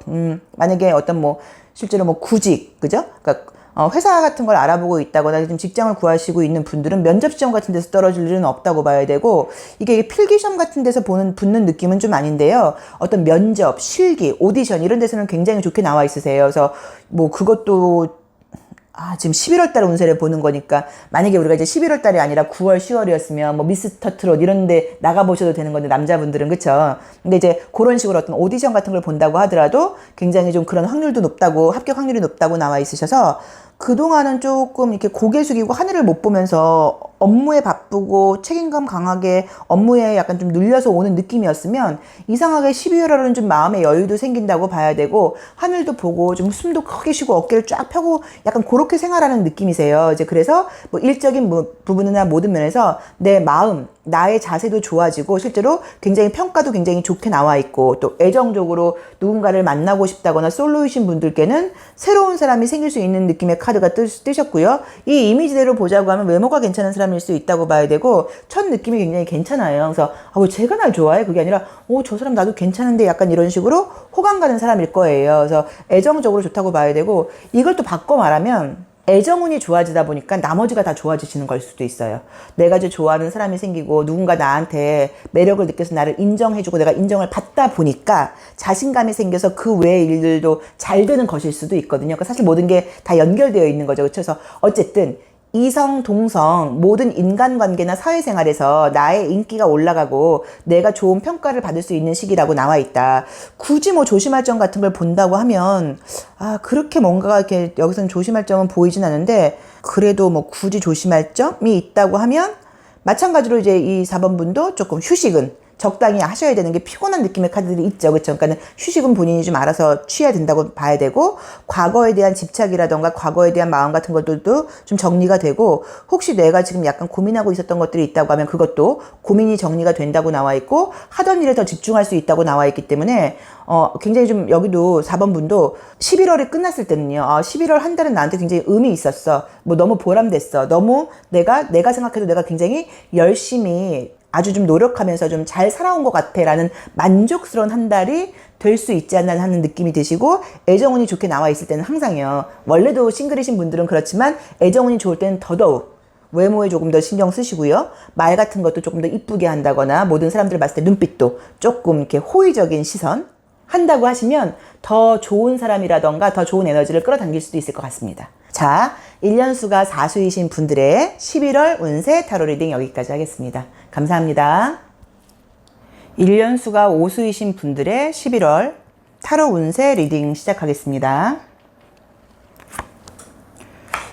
만약에 어떤 뭐 실제로 뭐 구직, 그죠? 그러니까 회사 같은 걸 알아보고 있다거나 지금 직장을 구하시고 있는 분들은 면접 시험 같은 데서 떨어질 일은 없다고 봐야 되고, 이게 필기 시험 같은 데서 붙는 느낌은 좀 아닌데요. 어떤 면접, 실기, 오디션 이런 데서는 굉장히 좋게 나와 있으세요. 그래서 뭐 그것도 지금 11월 달 운세를 보는 거니까, 만약에 우리가 이제 11월 달이 아니라 9월, 10월이었으면 뭐 미스터 트롯 이런 데 나가보셔도 되는 건데, 남자분들은, 그쵸? 근데 이제 그런 식으로 어떤 오디션 같은 걸 본다고 하더라도 굉장히 좀 그런 확률도 높다고, 합격 확률이 높다고 나와 있으셔서, 그동안은 조금 이렇게 고개 숙이고 하늘을 못 보면서 업무에 바쁘고 책임감 강하게 업무에 약간 좀 눌려서 오는 느낌이었으면, 이상하게 12월에는 좀 마음의 여유도 생긴다고 봐야 되고, 하늘도 보고 좀 숨도 크게 쉬고 어깨를 쫙 펴고 약간 그렇게 생활하는 느낌이세요. 이제 그래서 뭐 일적인 부분이나 모든 면에서 내 마음, 나의 자세도 좋아지고 실제로 굉장히 평가도 굉장히 좋게 나와 있고, 또 애정적으로 누군가를 만나고 싶다거나 솔로이신 분들께는 새로운 사람이 생길 수 있는 느낌의 카드가 뜨셨고요. 이 이미지대로 보자고 하면 외모가 괜찮은 사람일 수 있다고 봐야 되고, 첫 느낌이 굉장히 괜찮아요. 그래서 왜 제가 날 좋아해? 그게 아니라 저 사람 나도 괜찮은데 약간 이런 식으로 호감 가는 사람일 거예요. 그래서 애정적으로 좋다고 봐야 되고, 이걸 또 바꿔 말하면 애정운이 좋아지다 보니까 나머지가 다 좋아지시는 걸 수도 있어요. 내가 이제 좋아하는 사람이 생기고 누군가 나한테 매력을 느껴서 나를 인정해주고 내가 인정을 받다 보니까 자신감이 생겨서 그 외의 일들도 잘 되는 것일 수도 있거든요. 그러니까 사실 모든 게 다 연결되어 있는 거죠. 그래서 어쨌든 이성, 동성, 모든 인간관계나 사회생활에서 나의 인기가 올라가고 내가 좋은 평가를 받을 수 있는 시기라고 나와 있다. 굳이 뭐 조심할 점 같은 걸 본다고 하면 그렇게 뭔가가 이렇게 여기서는 조심할 점은 보이진 않는데, 그래도 뭐 굳이 조심할 점이 있다고 하면 마찬가지로 이제 이 4번 분도 조금 휴식은 적당히 하셔야 되는 게, 피곤한 느낌의 카드들이 있죠. 그렇죠? 그러니까 휴식은 본인이 좀 알아서 취해야 된다고 봐야 되고, 과거에 대한 집착이라던가 과거에 대한 마음 같은 것들도 좀 정리가 되고, 혹시 내가 지금 약간 고민하고 있었던 것들이 있다고 하면 그것도 고민이 정리가 된다고 나와 있고, 하던 일에 더 집중할 수 있다고 나와 있기 때문에 굉장히 좀 여기도 4번 분도 11월이 끝났을 때는요, 11월 한 달은 나한테 굉장히 의미 있었어. 뭐 너무 보람됐어. 너무 내가 생각해도 내가 굉장히 열심히 아주 좀 노력하면서 좀 잘 살아온 것 같아 라는 만족스러운 한 달이 될 수 있지 않나 하는 느낌이 드시고, 애정운이 좋게 나와 있을 때는 항상요, 원래도 싱글이신 분들은 그렇지만 애정운이 좋을 때는 더더욱 외모에 조금 더 신경 쓰시고요, 말 같은 것도 조금 더 이쁘게 한다거나, 모든 사람들 봤을 때 눈빛도 조금 이렇게 호의적인 시선 한다고 하시면 더 좋은 사람이라던가 더 좋은 에너지를 끌어당길 수도 있을 것 같습니다. 자, 1년수가 4수이신 분들의 11월 운세 타로 리딩 여기까지 하겠습니다. 감사합니다. 1년수가 5수이신 분들의 11월 타로 운세 리딩 시작하겠습니다.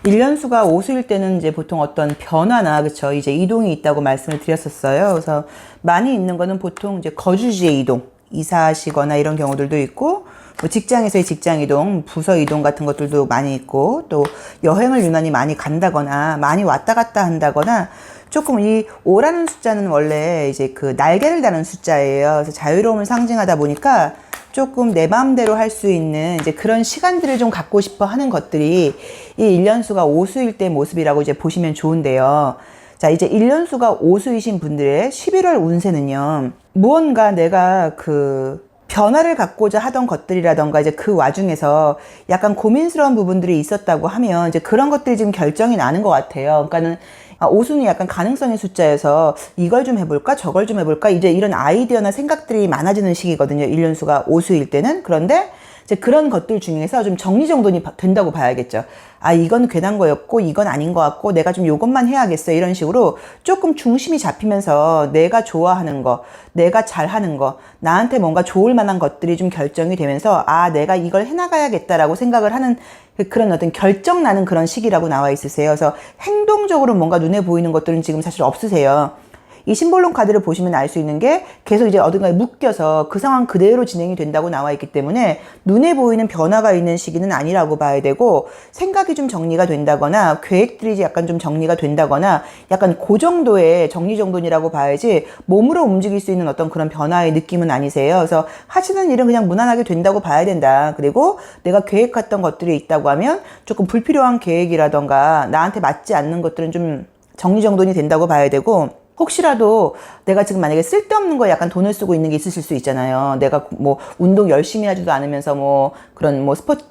1년수가 5수일 때는 이제 보통 어떤 변화나, 그쵸, 이제 이동이 있다고 말씀을 드렸었어요. 그래서 많이 있는 거는 보통 이제 거주지의 이동, 이사하시거나 이런 경우들도 있고, 뭐 직장에서의 직장 이동, 부서 이동 같은 것들도 많이 있고, 또 여행을 유난히 많이 간다거나 많이 왔다 갔다 한다거나, 조금 이 5라는 숫자는 원래 이제 그 날개를 다는 숫자예요. 그래서 자유로움을 상징하다 보니까 조금 내 마음대로 할 수 있는 이제 그런 시간들을 좀 갖고 싶어 하는 것들이 이 1년수가 5수일 때 모습이라고 이제 보시면 좋은데요. 자, 이제 1년수가 5수이신 분들의 11월 운세는요, 무언가 내가 변화를 갖고자 하던 것들이라던가 이제 그 와중에서 약간 고민스러운 부분들이 있었다고 하면 이제 그런 것들이 지금 결정이 나는 것 같아요. 그러니까는 5수는 약간 가능성의 숫자여서 이걸 좀 해볼까 저걸 좀 해볼까 이제 이런 아이디어나 생각들이 많아지는 시기거든요. 1년수가 5수일 때는. 그런데 이제 그런 것들 중에서 좀 정리정돈이 된다고 봐야겠죠. 아, 이건 괜한 거였고 이건 아닌 것 같고 내가 좀 요것만 해야겠어, 이런 식으로 조금 중심이 잡히면서 내가 좋아하는 거, 내가 잘하는 거, 나한테 뭔가 좋을 만한 것들이 좀 결정이 되면서 아, 내가 이걸 해나가야겠다라고 생각을 하는 그런 어떤 결정 나는 그런 시기라고 나와 있으세요. 그래서 행동적으로 뭔가 눈에 보이는 것들은 지금 사실 없으세요. 이 심볼론 카드를 보시면 알 수 있는 게 계속 이제 어딘가에 묶여서 그 상황 그대로 진행이 된다고 나와 있기 때문에 눈에 보이는 변화가 있는 시기는 아니라고 봐야 되고, 생각이 좀 정리가 된다거나 계획들이 약간 좀 정리가 된다거나 약간 그 정도의 정리정돈이라고 봐야지 몸으로 움직일 수 있는 어떤 그런 변화의 느낌은 아니세요. 그래서 하시는 일은 그냥 무난하게 된다고 봐야 된다. 그리고 내가 계획했던 것들이 있다고 하면 조금 불필요한 계획이라던가 나한테 맞지 않는 것들은 좀 정리정돈이 된다고 봐야 되고, 혹시라도 내가 지금 만약에 쓸데없는 거에 약간 돈을 쓰고 있는 게 있으실 수 있잖아요. 내가 뭐 운동 열심히 하지도 않으면서 뭐 그런 뭐 스포츠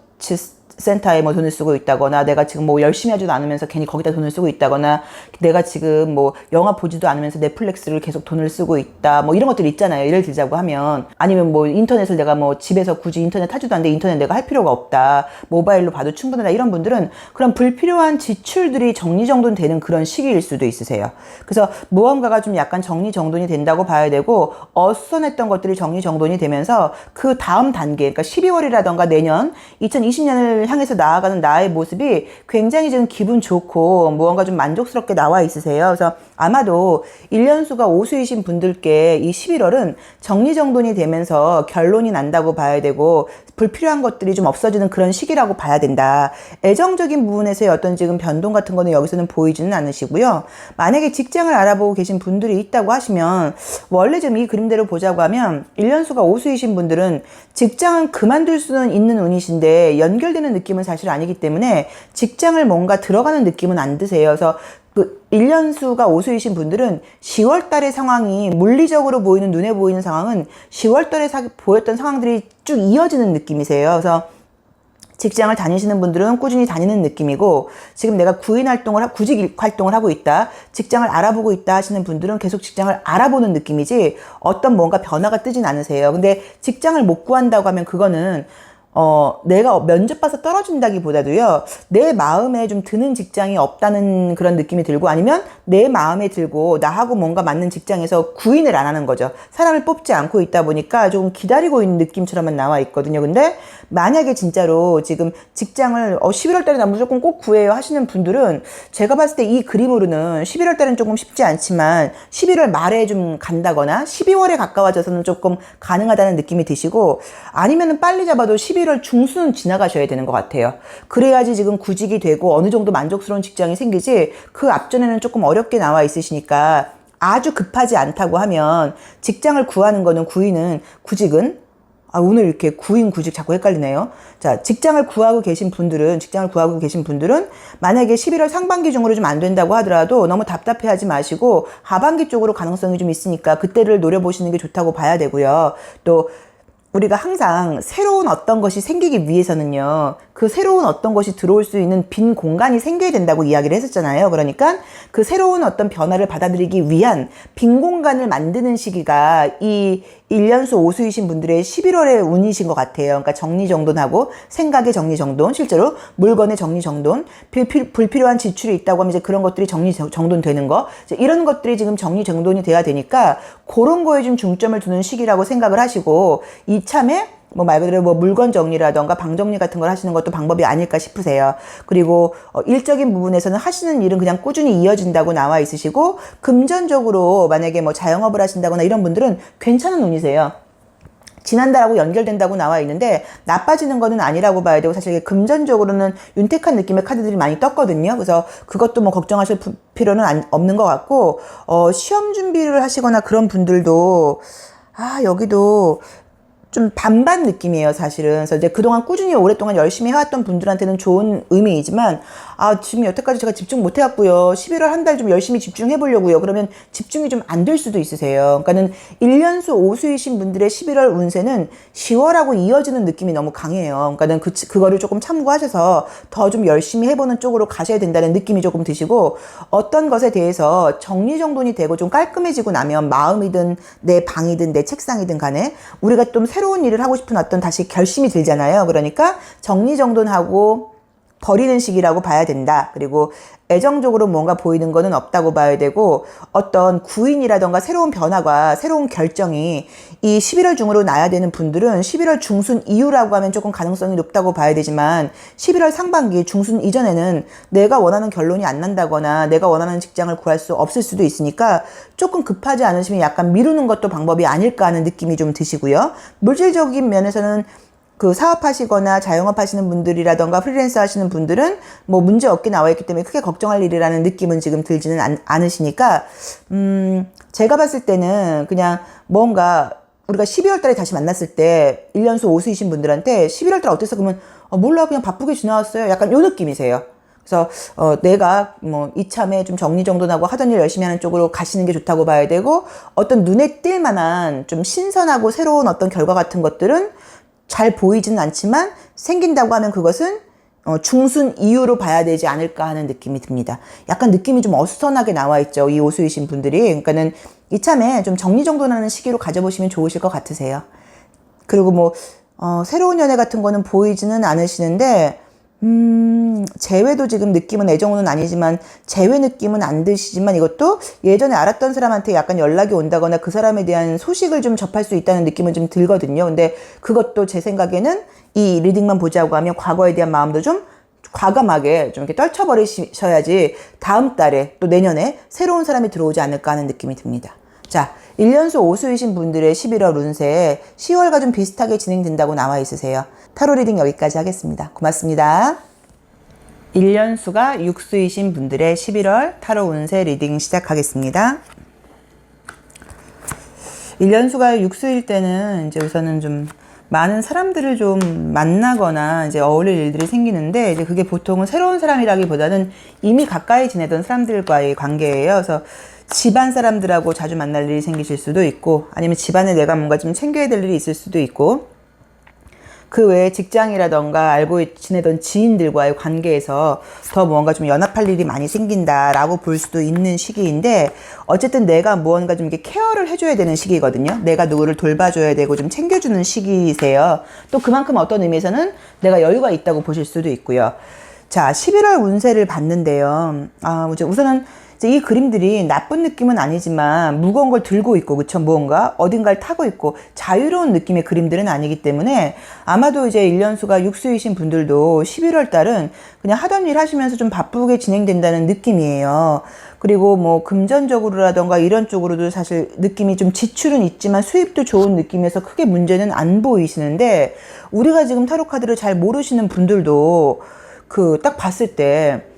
센터에 뭐 돈을 쓰고 있다거나, 내가 지금 뭐 열심히 하지도 않으면서 괜히 거기다 돈을 쓰고 있다거나, 내가 지금 뭐 영화 보지도 않으면서 넷플릭스를 계속 돈을 쓰고 있다, 뭐 이런 것들이 있잖아요. 예를 들자고 하면. 아니면 뭐 인터넷을 내가 뭐 집에서 굳이 인터넷 하지도 않는데 인터넷 내가 할 필요가 없다, 모바일로 봐도 충분하다, 이런 분들은 그런 불필요한 지출들이 정리정돈 되는 그런 시기일 수도 있으세요. 그래서 무언가가 좀 약간 정리정돈이 된다고 봐야 되고, 어수선했던 것들이 정리정돈이 되면서 그 다음 단계, 그러니까 12월이라던가 내년 2020년을 향해서 나아가는 나의 모습이 굉장히 지금 기분 좋고 무언가 좀 만족스럽게 나와 있으세요. 그래서 아마도 1년수가 오수이신 분들께 이 11월은 정리정돈이 되면서 결론이 난다고 봐야 되고, 불필요한 것들이 좀 없어지는 그런 시기라고 봐야 된다. 애정적인 부분에서의 어떤 지금 변동 같은 거는 여기서는 보이지는 않으시고요. 만약에 직장을 알아보고 계신 분들이 있다고 하시면, 원래 좀 이 그림대로 보자고 하면 1년수가 오수이신 분들은 직장은 그만둘 수는 있는 운이신데 연결되는 느낌은 사실 아니기 때문에 직장을 뭔가 들어가는 느낌은 안 드세요. 그래서 그 1년수가 오수이신 분들은 10월 달의 상황이, 물리적으로 보이는, 눈에 보이는 상황은 10월 달에 보였던 상황들이 쭉 이어지는 느낌이세요. 그래서 직장을 다니시는 분들은 꾸준히 다니는 느낌이고, 지금 내가 구직 활동을 하고 있다, 직장을 알아보고 있다 하시는 분들은 계속 직장을 알아보는 느낌이지 어떤 뭔가 변화가 뜨진 않으세요. 근데 직장을 못 구한다고 하면 그거는 내가 면접 봐서 떨어진다기보다도요, 내 마음에 좀 드는 직장이 없다는 그런 느낌이 들고, 아니면 내 마음에 들고 나하고 뭔가 맞는 직장에서 구인을 안 하는 거죠. 사람을 뽑지 않고 있다 보니까 조금 기다리고 있는 느낌처럼만 나와 있거든요. 근데 만약에 진짜로 지금 직장을 11월 달에 나 무조건 꼭 구해요 하시는 분들은, 제가 봤을 때 이 그림으로는 11월 달은 조금 쉽지 않지만 11월 말에 좀 간다거나 12월에 가까워져서는 조금 가능하다는 느낌이 드시고, 아니면은 빨리 잡아도 11월 중순 지나가셔야 되는 것 같아요. 그래야지 지금 구직이 되고 어느 정도 만족스러운 직장이 생기지, 그 앞전에는 조금 어렵게 나와 있으시니까, 아주 급하지 않다고 하면 직장을 구하는 거는, 구직은 오늘 이렇게 구인 구직 자꾸 헷갈리네요. 자, 직장을 구하고 계신 분들은 만약에 11월 상반기 중으로 좀 안 된다고 하더라도 너무 답답해하지 마시고 하반기 쪽으로 가능성이 좀 있으니까 그때를 노려보시는 게 좋다고 봐야 되고요. 또 우리가 항상 새로운 어떤 것이 생기기 위해서는요, 그 새로운 어떤 것이 들어올 수 있는 빈 공간이 생겨야 된다고 이야기를 했었잖아요. 그러니까 그 새로운 어떤 변화를 받아들이기 위한 빈 공간을 만드는 시기가 이 1년수 오수이신 분들의 11월의 운이신 것 같아요. 그러니까 정리정돈하고, 생각의 정리정돈, 실제로 물건의 정리정돈, 불필요한 지출이 있다고 하면 이제 그런 것들이 정리정돈되는 거, 이런 것들이 지금 정리정돈이 돼야 되니까 그런 거에 좀 중점을 두는 시기라고 생각을 하시고, 이참에 뭐 말 그대로 뭐 물건 정리라던가 방 정리 같은 걸 하시는 것도 방법이 아닐까 싶으세요. 그리고 일적인 부분에서는 하시는 일은 그냥 꾸준히 이어진다고 나와 있으시고, 금전적으로 만약에 뭐 자영업을 하신다거나 이런 분들은 괜찮은 운이세요. 지난달하고 연결된다고 나와 있는데 나빠지는 거는 아니라고 봐야 되고, 사실 금전적으로는 윤택한 느낌의 카드들이 많이 떴거든요. 그래서 그것도 뭐 걱정하실 필요는 없는 것 같고, 시험 준비를 하시거나 그런 분들도 여기도 좀 반반 느낌이에요, 사실은. 그래서 이제 그동안 꾸준히 오랫동안 열심히 해왔던 분들한테는 좋은 의미이지만, 지금 여태까지 제가 집중 못 해왔고요. 11월 한 달 좀 열심히 집중해 보려고요. 그러면 집중이 좀 안 될 수도 있으세요. 그러니까는 1년수 오수이신 분들의 11월 운세는 10월하고 이어지는 느낌이 너무 강해요. 그러니까는 그거를 조금 참고하셔서 더 좀 열심히 해보는 쪽으로 가셔야 된다는 느낌이 조금 드시고, 어떤 것에 대해서 정리정돈이 되고 좀 깔끔해지고 나면, 마음이든 내 방이든 내 책상이든 간에 우리가 좀 새로운 새로운 일을 하고 싶은 어떤 다시 결심이 들잖아요. 그러니까 정리정돈하고 버리는 시기라고 봐야 된다. 그리고 애정적으로 뭔가 보이는 거는 없다고 봐야 되고, 어떤 구인이라던가 새로운 변화가 새로운 결정이 이 11월 중으로 나야 되는 분들은 11월 중순 이후라고 하면 조금 가능성이 높다고 봐야 되지만, 11월 상반기 중순 이전에는 내가 원하는 결론이 안 난다거나 내가 원하는 직장을 구할 수 없을 수도 있으니까 조금 급하지 않으시면 약간 미루는 것도 방법이 아닐까 하는 느낌이 좀 드시고요. 물질적인 면에서는 그 사업하시거나 자영업 하시는 분들이라던가 프리랜서 하시는 분들은 뭐 문제 없게 나와 있기 때문에 크게 걱정할 일이라는 느낌은 지금 들지는 않으시니까, 제가 봤을 때는 그냥 뭔가 우리가 12월 달에 다시 만났을 때 1년수 오수이신 분들한테 11월 달 어땠어? 그러면 몰라, 그냥 바쁘게 지나왔어요. 약간 요 느낌이세요. 그래서 내가 뭐 이참에 좀 정리정돈하고 하던 일 열심히 하는 쪽으로 가시는 게 좋다고 봐야 되고, 어떤 눈에 띌 만한 좀 신선하고 새로운 어떤 결과 같은 것들은 잘 보이지는 않지만 생긴다고 하면 그것은 중순 이후로 봐야 되지 않을까 하는 느낌이 듭니다. 약간 느낌이 좀 어수선하게 나와 있죠, 이 오수이신 분들이. 그러니까는 이참에 좀 정리정돈하는 시기로 가져보시면 좋으실 것 같으세요. 그리고 뭐 새로운 연애 같은 거는 보이지는 않으시는데, 재회도 지금 느낌은 애정은 아니지만 재회 느낌은 안 드시지만, 이것도 예전에 알았던 사람한테 약간 연락이 온다거나 그 사람에 대한 소식을 좀 접할 수 있다는 느낌은 좀 들거든요. 근데 그것도 제 생각에는 이 리딩만 보자고 하면 과거에 대한 마음도 좀 과감하게 좀 이렇게 떨쳐버리셔야지 다음 달에 또 내년에 새로운 사람이 들어오지 않을까 하는 느낌이 듭니다. 자, 1년수 오수이신 분들의 11월 운세 10월과 좀 비슷하게 진행된다고 나와 있으세요. 타로 리딩 여기까지 하겠습니다. 고맙습니다. 1년수가 육수이신 분들의 11월 타로 운세 리딩 시작하겠습니다. 1년수가 육수일 때는 이제 우선은 좀 많은 사람들을 좀 만나거나 이제 어울릴 일들이 생기는데, 이제 그게 보통은 새로운 사람이라기보다는 이미 가까이 지내던 사람들과의 관계예요. 그래서 집안 사람들하고 자주 만날 일이 생기실 수도 있고, 아니면 집안에 내가 뭔가 좀 챙겨야 될 일이 있을 수도 있고, 그 외에 직장이라던가 알고 지내던 지인들과의 관계에서 더 뭔가 좀 연합할 일이 많이 생긴다라고 볼 수도 있는 시기인데, 어쨌든 내가 무언가 좀 이렇게 케어를 해줘야 되는 시기거든요. 내가 누구를 돌봐줘야 되고 좀 챙겨주는 시기이세요. 또 그만큼 어떤 의미에서는 내가 여유가 있다고 보실 수도 있고요. 자, 11월 운세를 봤는데요. 우선은 이 그림들이 나쁜 느낌은 아니지만 무거운 걸 들고 있고, 그쵸? 무언가 어딘가를 타고 있고 자유로운 느낌의 그림들은 아니기 때문에, 아마도 이제 1년수가 육수이신 분들도 11월 달은 그냥 하던 일 하시면서 좀 바쁘게 진행된다는 느낌이에요. 그리고 뭐 금전적으로라던가 이런 쪽으로도 사실 느낌이 좀 지출은 있지만 수입도 좋은 느낌에서 크게 문제는 안 보이시는데, 우리가 지금 타로 카드를 잘 모르시는 분들도 그 딱 봤을 때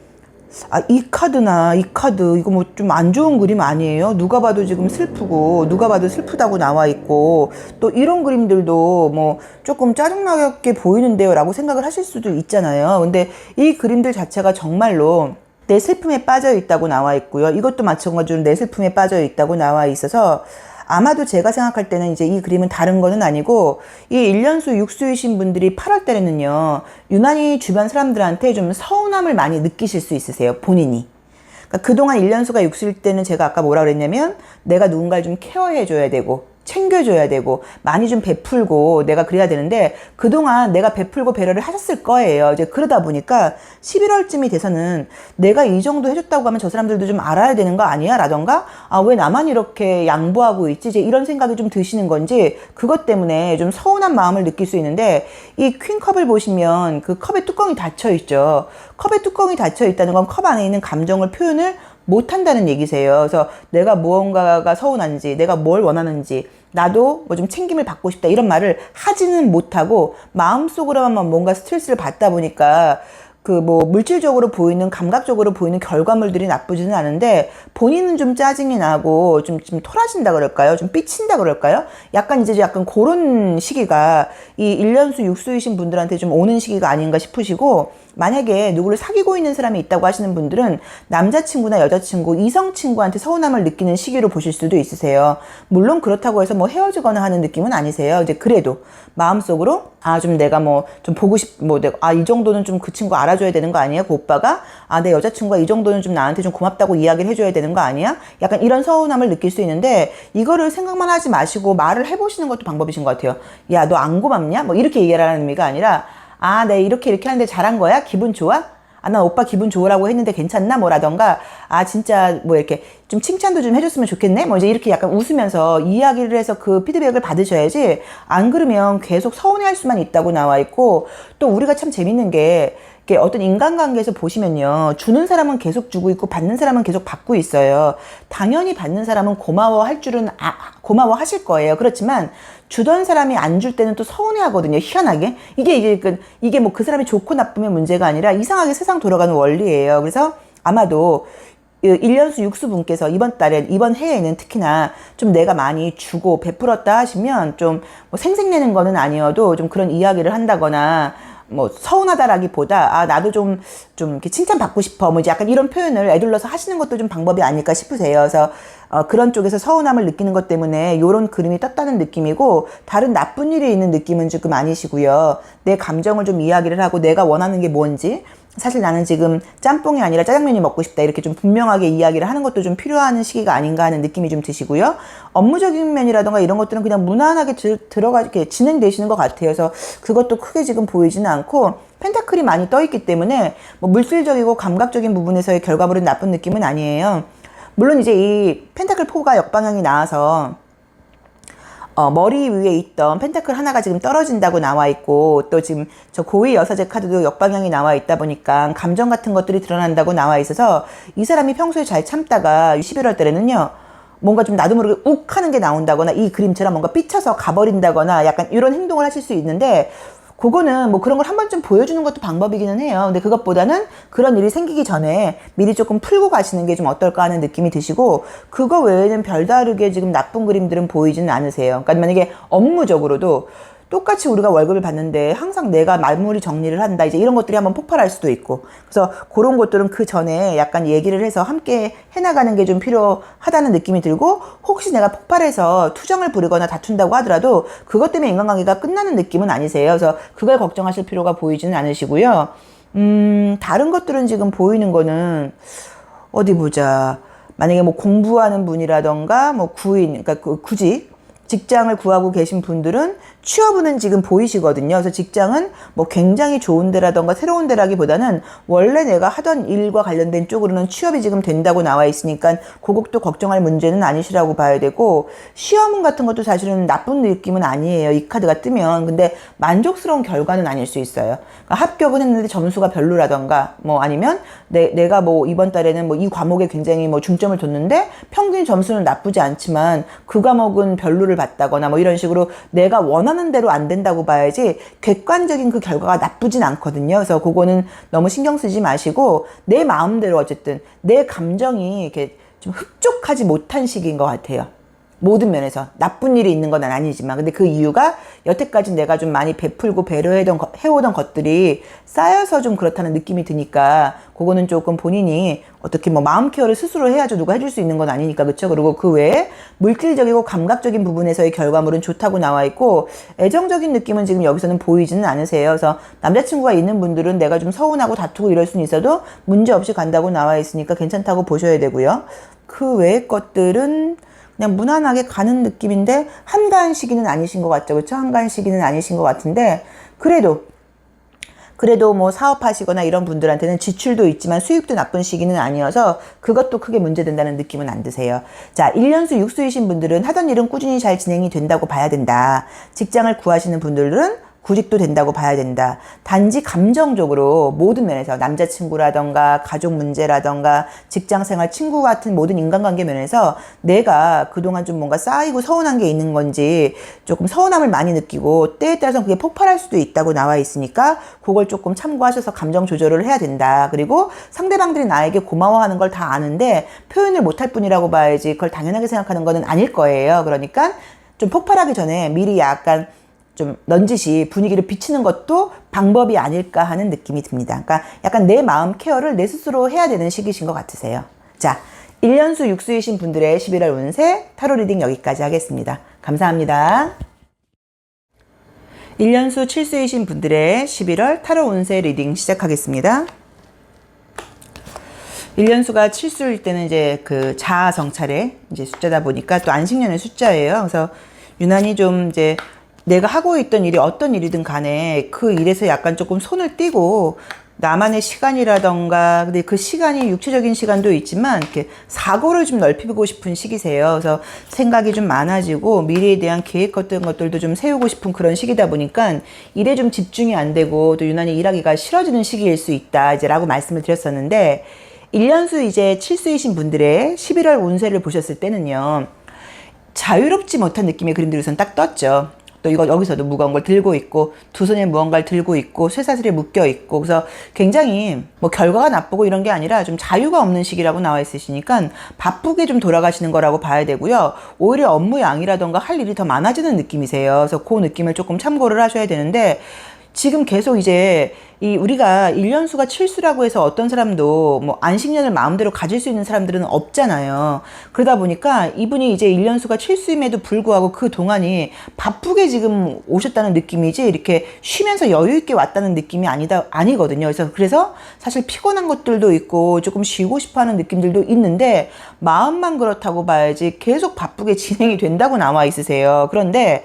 이 카드나 이 카드 이거 뭐 좀 안 좋은 그림 아니에요? 누가 봐도 지금 슬프고 누가 봐도 슬프다고 나와 있고, 또 이런 그림들도 뭐 조금 짜증나게 보이는데요 라고 생각을 하실 수도 있잖아요. 근데 이 그림들 자체가 정말로 내 슬픔에 빠져 있다고 나와 있고요. 이것도 마찬가지로 내 슬픔에 빠져 있다고 나와 있어서, 아마도 제가 생각할 때는 이제 이 그림은 다른 거는 아니고, 이 1년수 육수이신 분들이 8월 달에는요, 유난히 주변 사람들한테 좀 서운함을 많이 느끼실 수 있으세요, 본인이. 그러니까 그동안 1년수가 육수일 때는 제가 아까 뭐라 그랬냐면, 내가 누군가를 좀 케어해줘야 되고 챙겨줘야 되고 많이 좀 베풀고 내가 그래야 되는데, 그동안 내가 베풀고 배려를 하셨을 거예요. 이제 그러다 보니까 11월쯤이 돼서는 내가 이 정도 해줬다고 하면 저 사람들도 좀 알아야 되는 거 아니야? 라던가, 왜 나만 이렇게 양보하고 있지? 이제 이런 생각이 좀 드시는 건지, 그것 때문에 좀 서운한 마음을 느낄 수 있는데, 이 퀸컵을 보시면 그 컵의 뚜껑이 닫혀 있죠. 컵의 뚜껑이 닫혀 있다는 건 컵 안에 있는 감정을 표현을 못한다는 얘기세요. 그래서 내가 무언가가 서운한지, 내가 뭘 원하는지, 나도 뭐 좀 챙김을 받고 싶다 이런 말을 하지는 못하고 마음속으로만 뭔가 스트레스를 받다 보니까 그 뭐 물질적으로 보이는, 감각적으로 보이는 결과물들이 나쁘지는 않은데, 본인은 좀 짜증이 나고 좀 토라진다 그럴까요? 좀 삐친다 그럴까요? 약간 이제 약간 그런 시기가 이 1년수 육수이신 분들한테 좀 오는 시기가 아닌가 싶으시고, 만약에 누구를 사귀고 있는 사람이 있다고 하시는 분들은 남자친구나 여자친구, 이성친구한테 서운함을 느끼는 시기로 보실 수도 있으세요. 물론 그렇다고 해서 뭐 헤어지거나 하는 느낌은 아니세요. 이제 그래도 마음속으로 아, 좀 내가 뭐, 좀 보고 내가, 아, 이 정도는 좀 그 친구 알아줘야 되는 거 아니야? 그 오빠가? 아, 내 여자친구가 이 정도는 좀 나한테 좀 고맙다고 이야기를 해줘야 되는 거 아니야? 약간 이런 서운함을 느낄 수 있는데, 이거를 생각만 하지 마시고 말을 해보시는 것도 방법이신 것 같아요. 야, 너 안 고맙냐? 뭐 이렇게 얘기하라는 의미가 아니라, 아, 내 이렇게 하는데 잘한 거야? 기분 좋아? 아, 난 오빠 기분 좋으라고 했는데 괜찮나? 뭐라던가, 아, 진짜 뭐 이렇게 좀 칭찬도 좀 해줬으면 좋겠네? 뭐 이제 이렇게 약간 웃으면서 이야기를 해서 그 피드백을 받으셔야지, 안 그러면 계속 서운해할 수만 있다고 나와 있고, 또 우리가 참 재밌는 게, 이게 어떤 인간관계에서 보시면요, 주는 사람은 계속 주고 있고 받는 사람은 계속 받고 있어요. 당연히 받는 사람은 고마워할 줄은 고마워하실 거예요. 그렇지만 주던 사람이 안 줄 때는 또 서운해하거든요. 희한하게 이게 뭐 그 사람이 좋고 나쁘면 문제가 아니라 이상하게 세상 돌아가는 원리예요. 그래서 아마도 1년수 육수분께서 이번 해에는 특히나 좀 내가 많이 주고 베풀었다 하시면 좀 뭐 생색내는 거는 아니어도 좀 그런 이야기를 한다거나 뭐 서운하다라기보다 아 나도 좀 이렇게 칭찬받고 싶어 뭐 이제 약간 이런 표현을 애둘러서 하시는 것도 좀 방법이 아닐까 싶으세요. 그래서 그런 쪽에서 서운함을 느끼는 것 때문에 요런 그림이 떴다는 느낌이고 다른 나쁜 일이 있는 느낌은 지금 아니시고요. 내 감정을 좀 이야기를 하고 내가 원하는 게 뭔지 사실 나는 지금 짬뽕이 아니라 짜장면이 먹고 싶다 이렇게 좀 분명하게 이야기를 하는 것도 좀 필요한 시기가 아닌가 하는 느낌이 좀 드시고요. 업무적인 면이라던가 이런 것들은 그냥 무난하게 들어가 이렇게 진행되시는 것 같아요. 그래서 그것도 크게 지금 보이지는 않고 펜타클이 많이 떠 있기 때문에 뭐 물질적이고 감각적인 부분에서의 결과물은 나쁜 느낌은 아니에요. 물론 이제 이 펜타클 4가 역방향이 나와서 머리 위에 있던 펜타클 하나가 지금 떨어진다고 나와 있고 또 지금 저 고위 여사제 카드도 역방향이 나와 있다 보니까 감정 같은 것들이 드러난다고 나와 있어서 이 사람이 평소에 잘 참다가 11월 달에는요 뭔가 좀 나도 모르게 욱 하는 게 나온다거나 이 그림처럼 뭔가 삐쳐서 가버린다거나 약간 이런 행동을 하실 수 있는데 그거는 뭐 그런 걸 한 번쯤 보여주는 것도 방법이기는 해요. 근데 그것보다는 그런 일이 생기기 전에 미리 조금 풀고 가시는 게 좀 어떨까 하는 느낌이 드시고 그거 외에는 별다르게 지금 나쁜 그림들은 보이지는 않으세요. 그러니까 만약에 업무적으로도 똑같이 우리가 월급을 받는데 항상 내가 마무리 정리를 한다 이제 이런 것들이 한번 폭발할 수도 있고 그래서 그런 것들은 그 전에 약간 얘기를 해서 함께 해나가는 게 좀 필요하다는 느낌이 들고 혹시 내가 폭발해서 투정을 부리거나 다툰다고 하더라도 그것 때문에 인간관계가 끝나는 느낌은 아니세요. 그래서 그걸 걱정하실 필요가 보이지는 않으시고요. 다른 것들은 지금 보이는 거는 어디 보자. 만약에 뭐 공부하는 분이라던가 뭐 그러니까 그 구직 직장을 구하고 계신 분들은 취업은 지금 보이시거든요. 그래서 직장은 뭐 굉장히 좋은 데라던가 새로운 데라기보다는 원래 내가 하던 일과 관련된 쪽으로는 취업이 지금 된다고 나와 있으니까 그것도 걱정할 문제는 아니시라고 봐야 되고 시험은 같은 것도 사실은 나쁜 느낌은 아니에요. 이 카드가 뜨면. 근데 만족스러운 결과는 아닐 수 있어요. 그러니까 합격은 했는데 점수가 별로라던가 뭐 아니면 내가 뭐 이번 달에는 뭐 이 과목에 굉장히 뭐 중점을 뒀는데 평균 점수는 나쁘지 않지만 그 과목은 별로를 받다거나 뭐 이런 식으로 내가 원하는 대로 안 된다고 봐야지 객관적인 그 결과가 나쁘진 않거든요. 그래서 그거는 너무 신경 쓰지 마시고 내 마음대로 어쨌든 내 감정이 이렇게 좀 흡족하지 못한 시기인 것 같아요. 모든 면에서 나쁜 일이 있는 건 아니지만 근데 그 이유가 여태까지 내가 좀 많이 베풀고 해오던 것들이 쌓여서 좀 그렇다는 느낌이 드니까 그거는 조금 본인이 어떻게 뭐 마음 케어를 스스로 해야죠. 누가 해줄 수 있는 건 아니니까 그렇죠. 그리고 그 외에 물질적이고 감각적인 부분에서의 결과물은 좋다고 나와 있고 애정적인 느낌은 지금 여기서는 보이지는 않으세요. 그래서 남자친구가 있는 분들은 내가 좀 서운하고 다투고 이럴 수는 있어도 문제없이 간다고 나와 있으니까 괜찮다고 보셔야 되고요. 그 외의 것들은 그냥 무난하게 가는 느낌인데 한가한 시기는 아니신 것 같죠. 그렇죠? 한가한 시기는 아니신 것 같은데 그래도 뭐 사업하시거나 이런 분들한테는 지출도 있지만 수입도 나쁜 시기는 아니어서 그것도 크게 문제된다는 느낌은 안 드세요. 자, 1년수 육수이신 분들은 하던 일은 꾸준히 잘 진행이 된다고 봐야 된다. 직장을 구하시는 분들은 구직도 된다고 봐야 된다. 단지 감정적으로 모든 면에서 남자친구라던가 가족 문제라던가 직장생활 친구 같은 모든 인간관계 면에서 내가 그동안 좀 뭔가 쌓이고 서운한 게 있는 건지 조금 서운함을 많이 느끼고 때에 따라서 그게 폭발할 수도 있다고 나와 있으니까 그걸 조금 참고하셔서 감정 조절을 해야 된다. 그리고 상대방들이 나에게 고마워하는 걸 다 아는데 표현을 못할 뿐이라고 봐야지 그걸 당연하게 생각하는 거는 아닐 거예요. 그러니까 좀 폭발하기 전에 미리 약간 좀 넌지시 분위기를 비치는 것도 방법이 아닐까 하는 느낌이 듭니다. 그러니까 약간 내 마음 케어를 내 스스로 해야 되는 시기신 것 같으세요. 자, 1년수 육수이신 분들의 11월 운세 타로 리딩 여기까지 하겠습니다. 감사합니다. 1년수 7수이신 분들의 11월 타로 운세 리딩 시작하겠습니다. 1년수가 7수일 때는 이제 그 자아 성찰의 이제 숫자다 보니까 또 안식년의 숫자예요. 그래서 유난히 좀 이제 내가 하고 있던 일이 어떤 일이든 간에 그 일에서 약간 조금 손을 떼고 나만의 시간이라던가, 근데 그 시간이 육체적인 시간도 있지만 이렇게 사고를 좀 넓히고 싶은 시기세요. 그래서 생각이 좀 많아지고 미래에 대한 계획 같은 것들도 좀 세우고 싶은 그런 시기다 보니까 일에 좀 집중이 안 되고 또 유난히 일하기가 싫어지는 시기일 수 있다 이제 라고 말씀을 드렸었는데, 1년수 이제 7수이신 분들의 11월 운세를 보셨을 때는요, 자유롭지 못한 느낌의 그림들이 우선 딱 떴죠. 또 이거 여기서도 무거운 걸 들고 있고 두 손에 무언가를 들고 있고 쇠사슬에 묶여 있고, 그래서 굉장히 뭐 결과가 나쁘고 이런 게 아니라 좀 자유가 없는 시기라고 나와 있으시니까 바쁘게 좀 돌아가시는 거라고 봐야 되고요. 오히려 업무 양이라던가 할 일이 더 많아지는 느낌이세요. 그래서 그 느낌을 조금 참고를 하셔야 되는데, 지금 계속 이제 우리가 1년수가 7수라고 해서 어떤 사람도 뭐 안식년을 마음대로 가질 수 있는 사람들은 없잖아요. 그러다 보니까 이분이 이제 1년수가 7수임에도 불구하고 그 동안이 바쁘게 지금 오셨다는 느낌이지 이렇게 쉬면서 여유 있게 왔다는 느낌이 아니거든요. 그래서 사실 피곤한 것들도 있고 조금 쉬고 싶어 하는 느낌들도 있는데 마음만 그렇다고 봐야지 계속 바쁘게 진행이 된다고 나와 있으세요. 그런데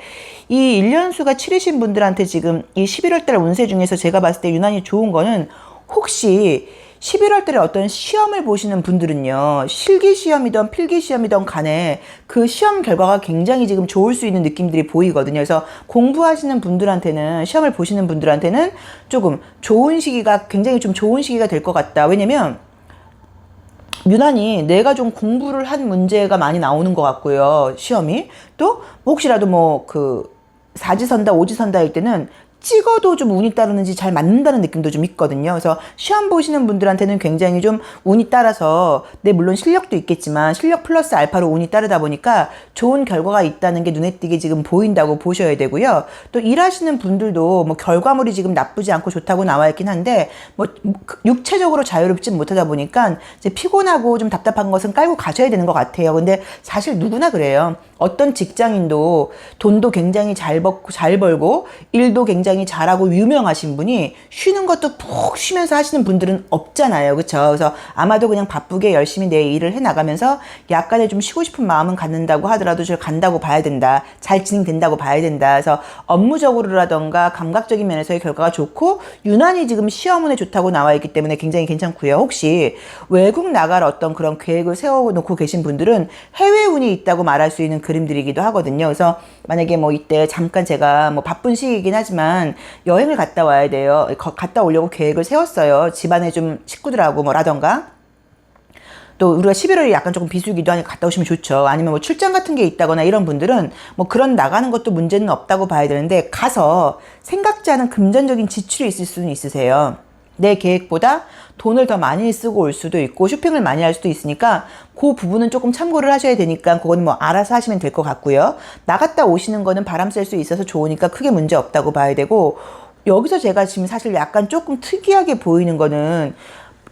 이 1년수가 7이신 분들한테 지금 이 11월 달 운세 중에서 제가 봤을 때 유난히 좋은 거는, 혹시 11월 달에 어떤 시험을 보시는 분들은요, 실기 시험이든 필기 시험이든 간에 그 시험 결과가 굉장히 지금 좋을 수 있는 느낌들이 보이거든요. 그래서 공부하시는 분들한테는, 시험을 보시는 분들한테는 조금 좋은 시기가, 굉장히 좀 좋은 시기가 될 것 같다. 왜냐면 유난히 내가 좀 공부를 한 문제가 많이 나오는 것 같고요. 시험이 또 혹시라도 뭐 사지선다 오지선다일 때는 찍어도 좀 운이 따르는지 잘 맞는다는 느낌도 좀 있거든요. 그래서 시험 보시는 분들한테는 굉장히 좀 운이 따라서, 물론 실력도 있겠지만 실력 플러스 알파로 운이 따르다 보니까 좋은 결과가 있다는 게 눈에 띄게 지금 보인다고 보셔야 되고요. 또 일하시는 분들도 뭐 결과물이 지금 나쁘지 않고 좋다고 나와 있긴 한데, 뭐 육체적으로 자유롭지 못하다 보니까 이제 피곤하고 좀 답답한 것은 깔고 가셔야 되는 것 같아요. 근데 사실 누구나 그래요. 어떤 직장인도 돈도 굉장히 잘 벌고 일도 굉장히 잘하고 유명하신 분이 쉬는 것도 푹 쉬면서 하시는 분들은 없잖아요. 그렇죠? 그래서 아마도 그냥 바쁘게 열심히 내 일을 해나가면서 약간의 좀 쉬고 싶은 마음은 갖는다고 하더라도 저 간다고 봐야 된다. 잘 진행된다고 봐야 된다. 그래서 업무적으로라던가 감각적인 면에서의 결과가 좋고 유난히 지금 시험운에 좋다고 나와 있기 때문에 굉장히 괜찮고요. 혹시 외국 나갈 어떤 그런 계획을 세워놓고 계신 분들은 해외운이 있다고 말할 수 있는 그림들이기도 하거든요. 그래서 만약에 뭐 이때 잠깐 제가 뭐 바쁜 시기이긴 하지만 여행을 갔다 와야 돼요. 갔다 오려고 계획을 세웠어요. 집안에 좀 식구들하고 뭐라던가. 또 우리가 11월이 약간 조금 비수기도 하니까 갔다 오시면 좋죠. 아니면 뭐 출장 같은 게 있다거나 이런 분들은 뭐 그런 나가는 것도 문제는 없다고 봐야 되는데, 가서 생각지 않은 금전적인 지출이 있을 수는 있으세요. 내 계획보다 돈을 더 많이 쓰고 올 수도 있고 쇼핑을 많이 할 수도 있으니까 그 부분은 조금 참고를 하셔야 되니까 그건 뭐 알아서 하시면 될 것 같고요. 나갔다 오시는 거는 바람 쐴 수 있어서 좋으니까 크게 문제 없다고 봐야 되고, 여기서 제가 지금 사실 약간 조금 특이하게 보이는 거는,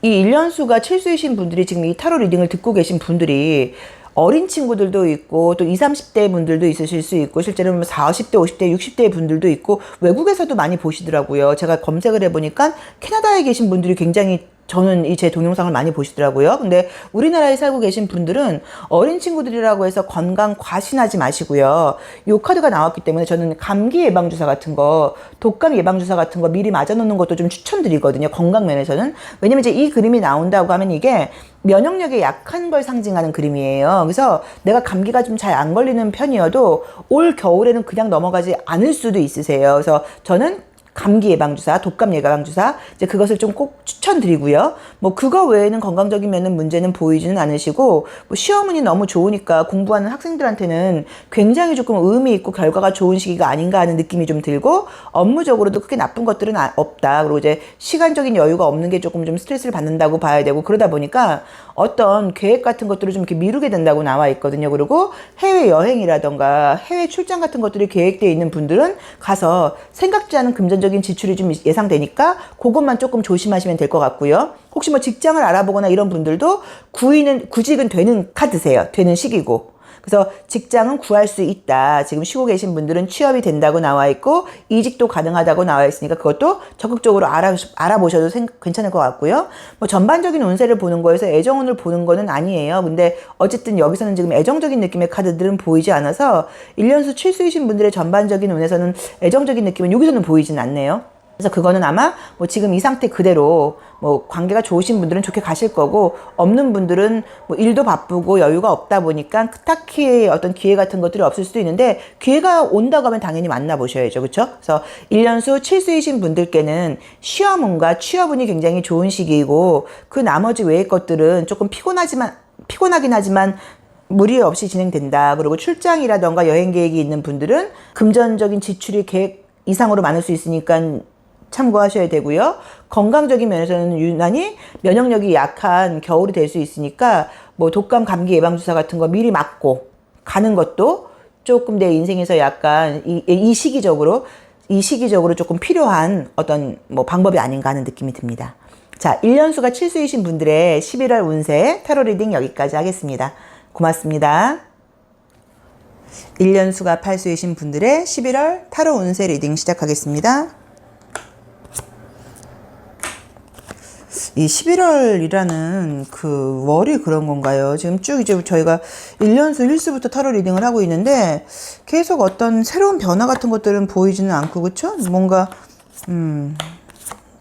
이 1년수가 7수이신 분들이 지금 이 타로 리딩을 듣고 계신 분들이 어린 친구들도 있고 또 20, 30대 분들도 있으실 수 있고 실제로는 40대, 50대, 60대 분들도 있고 외국에서도 많이 보시더라고요. 제가 검색을 해보니까 캐나다에 계신 분들이 굉장히 저는 제 동영상을 많이 보시더라고요. 근데 우리나라에 살고 계신 분들은 어린 친구들이라고 해서 건강 과신하지 마시고요. 요 카드가 나왔기 때문에 저는 감기 예방주사 같은 거, 독감 예방주사 같은 거 미리 맞아놓는 것도 좀 추천드리거든요. 건강 면에서는. 왜냐면 이제 이 그림이 나온다고 하면 이게 면역력이 약한 걸 상징하는 그림이에요. 그래서 내가 감기가 좀 잘 안 걸리는 편이어도 올 겨울에는 그냥 넘어가지 않을 수도 있으세요. 그래서 저는 감기 예방주사, 독감 예방주사, 이제 그것을 좀 꼭 추천드리고요. 뭐 그거 외에는 건강적인 면은 문제는 보이지는 않으시고, 뭐 시험운이 너무 좋으니까 공부하는 학생들한테는 굉장히 조금 의미 있고 결과가 좋은 시기가 아닌가 하는 느낌이 좀 들고, 업무적으로도 크게 나쁜 것들은 없다. 그리고 이제 시간적인 여유가 없는 게 조금 좀 스트레스를 받는다고 봐야 되고, 그러다 보니까 어떤 계획 같은 것들을 좀 이렇게 미루게 된다고 나와 있거든요. 그리고 해외 여행이라던가 해외 출장 같은 것들이 계획되어 있는 분들은 가서 생각지 않은 금전적인 지출이 좀 예상되니까 그것만 조금 조심하시면 될 것 같고요. 혹시 뭐 직장을 알아보거나 이런 분들도 구직은 되는 카드세요. 되는 시기고. 그래서 직장은 구할 수 있다. 지금 쉬고 계신 분들은 취업이 된다고 나와 있고 이직도 가능하다고 나와 있으니까 그것도 적극적으로 알아보셔도 괜찮을 것 같고요. 뭐 전반적인 운세를 보는 거에서 애정운을 보는 거는 아니에요. 근데 어쨌든 여기서는 지금 애정적인 느낌의 카드들은 보이지 않아서 1년수 칠수이신 분들의 전반적인 운에서는 애정적인 느낌은 여기서는 보이진 않네요. 그래서 그거는 아마 뭐 지금 이 상태 그대로 뭐 관계가 좋으신 분들은 좋게 가실 거고 없는 분들은 뭐 일도 바쁘고 여유가 없다 보니까 딱히 어떤 기회 같은 것들이 없을 수도 있는데 기회가 온다고 하면 당연히 만나보셔야죠. 그렇죠? 그래서 1년수 칠수이신 분들께는 시험운과 취업운이 굉장히 좋은 시기이고 그 나머지 외의 것들은 조금 피곤하긴 하지만 무리 없이 진행된다. 그리고 출장이라던가 여행 계획이 있는 분들은 금전적인 지출이 계획 이상으로 많을 수 있으니까 참고하셔야 되고요. 건강적인 면에서는 유난히 면역력이 약한 겨울이 될 수 있으니까 뭐 독감, 감기 예방주사 같은 거 미리 맞고 가는 것도 조금 내 인생에서 약간 이 시기적으로 조금 필요한 어떤 뭐 방법이 아닌가 하는 느낌이 듭니다. 자, 1년수가 칠수이신 분들의 11월 운세 타로 리딩 여기까지 하겠습니다. 고맙습니다. 1년수가 팔수이신 분들의 11월 타로 운세 리딩 시작하겠습니다. 이 11월이라는 그 월이 그런 건가요? 지금 쭉 이제 저희가 1년수 1수부터 타로 리딩을 하고 있는데 계속 어떤 새로운 변화 같은 것들은 보이지는 않고 그쵸? 뭔가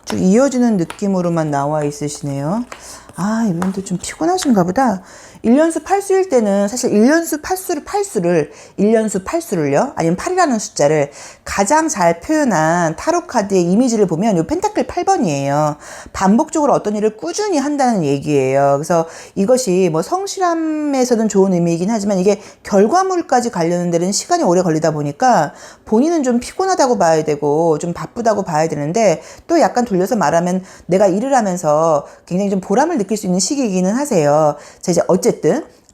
쭉 이어지는 느낌으로만 나와 있으시네요. 아, 이분도 좀 피곤하신가 보다. 1년수 8수일 때는 사실 1년수 8수를요. 아니면 8이라는 숫자를 가장 잘 표현한 타로 카드의 이미지를 보면 요 펜타클 8번이에요. 반복적으로 어떤 일을 꾸준히 한다는 얘기예요. 그래서 이것이 뭐 성실함에서는 좋은 의미이긴 하지만 이게 결과물까지 가려는 데는 시간이 오래 걸리다 보니까 본인은 좀 피곤하다고 봐야 되고 좀 바쁘다고 봐야 되는데 또 약간 돌려서 말하면 내가 일을 하면서 굉장히 좀 보람을 느낄 수 있는 시기이기는 하세요. 자, 이제 어쨌든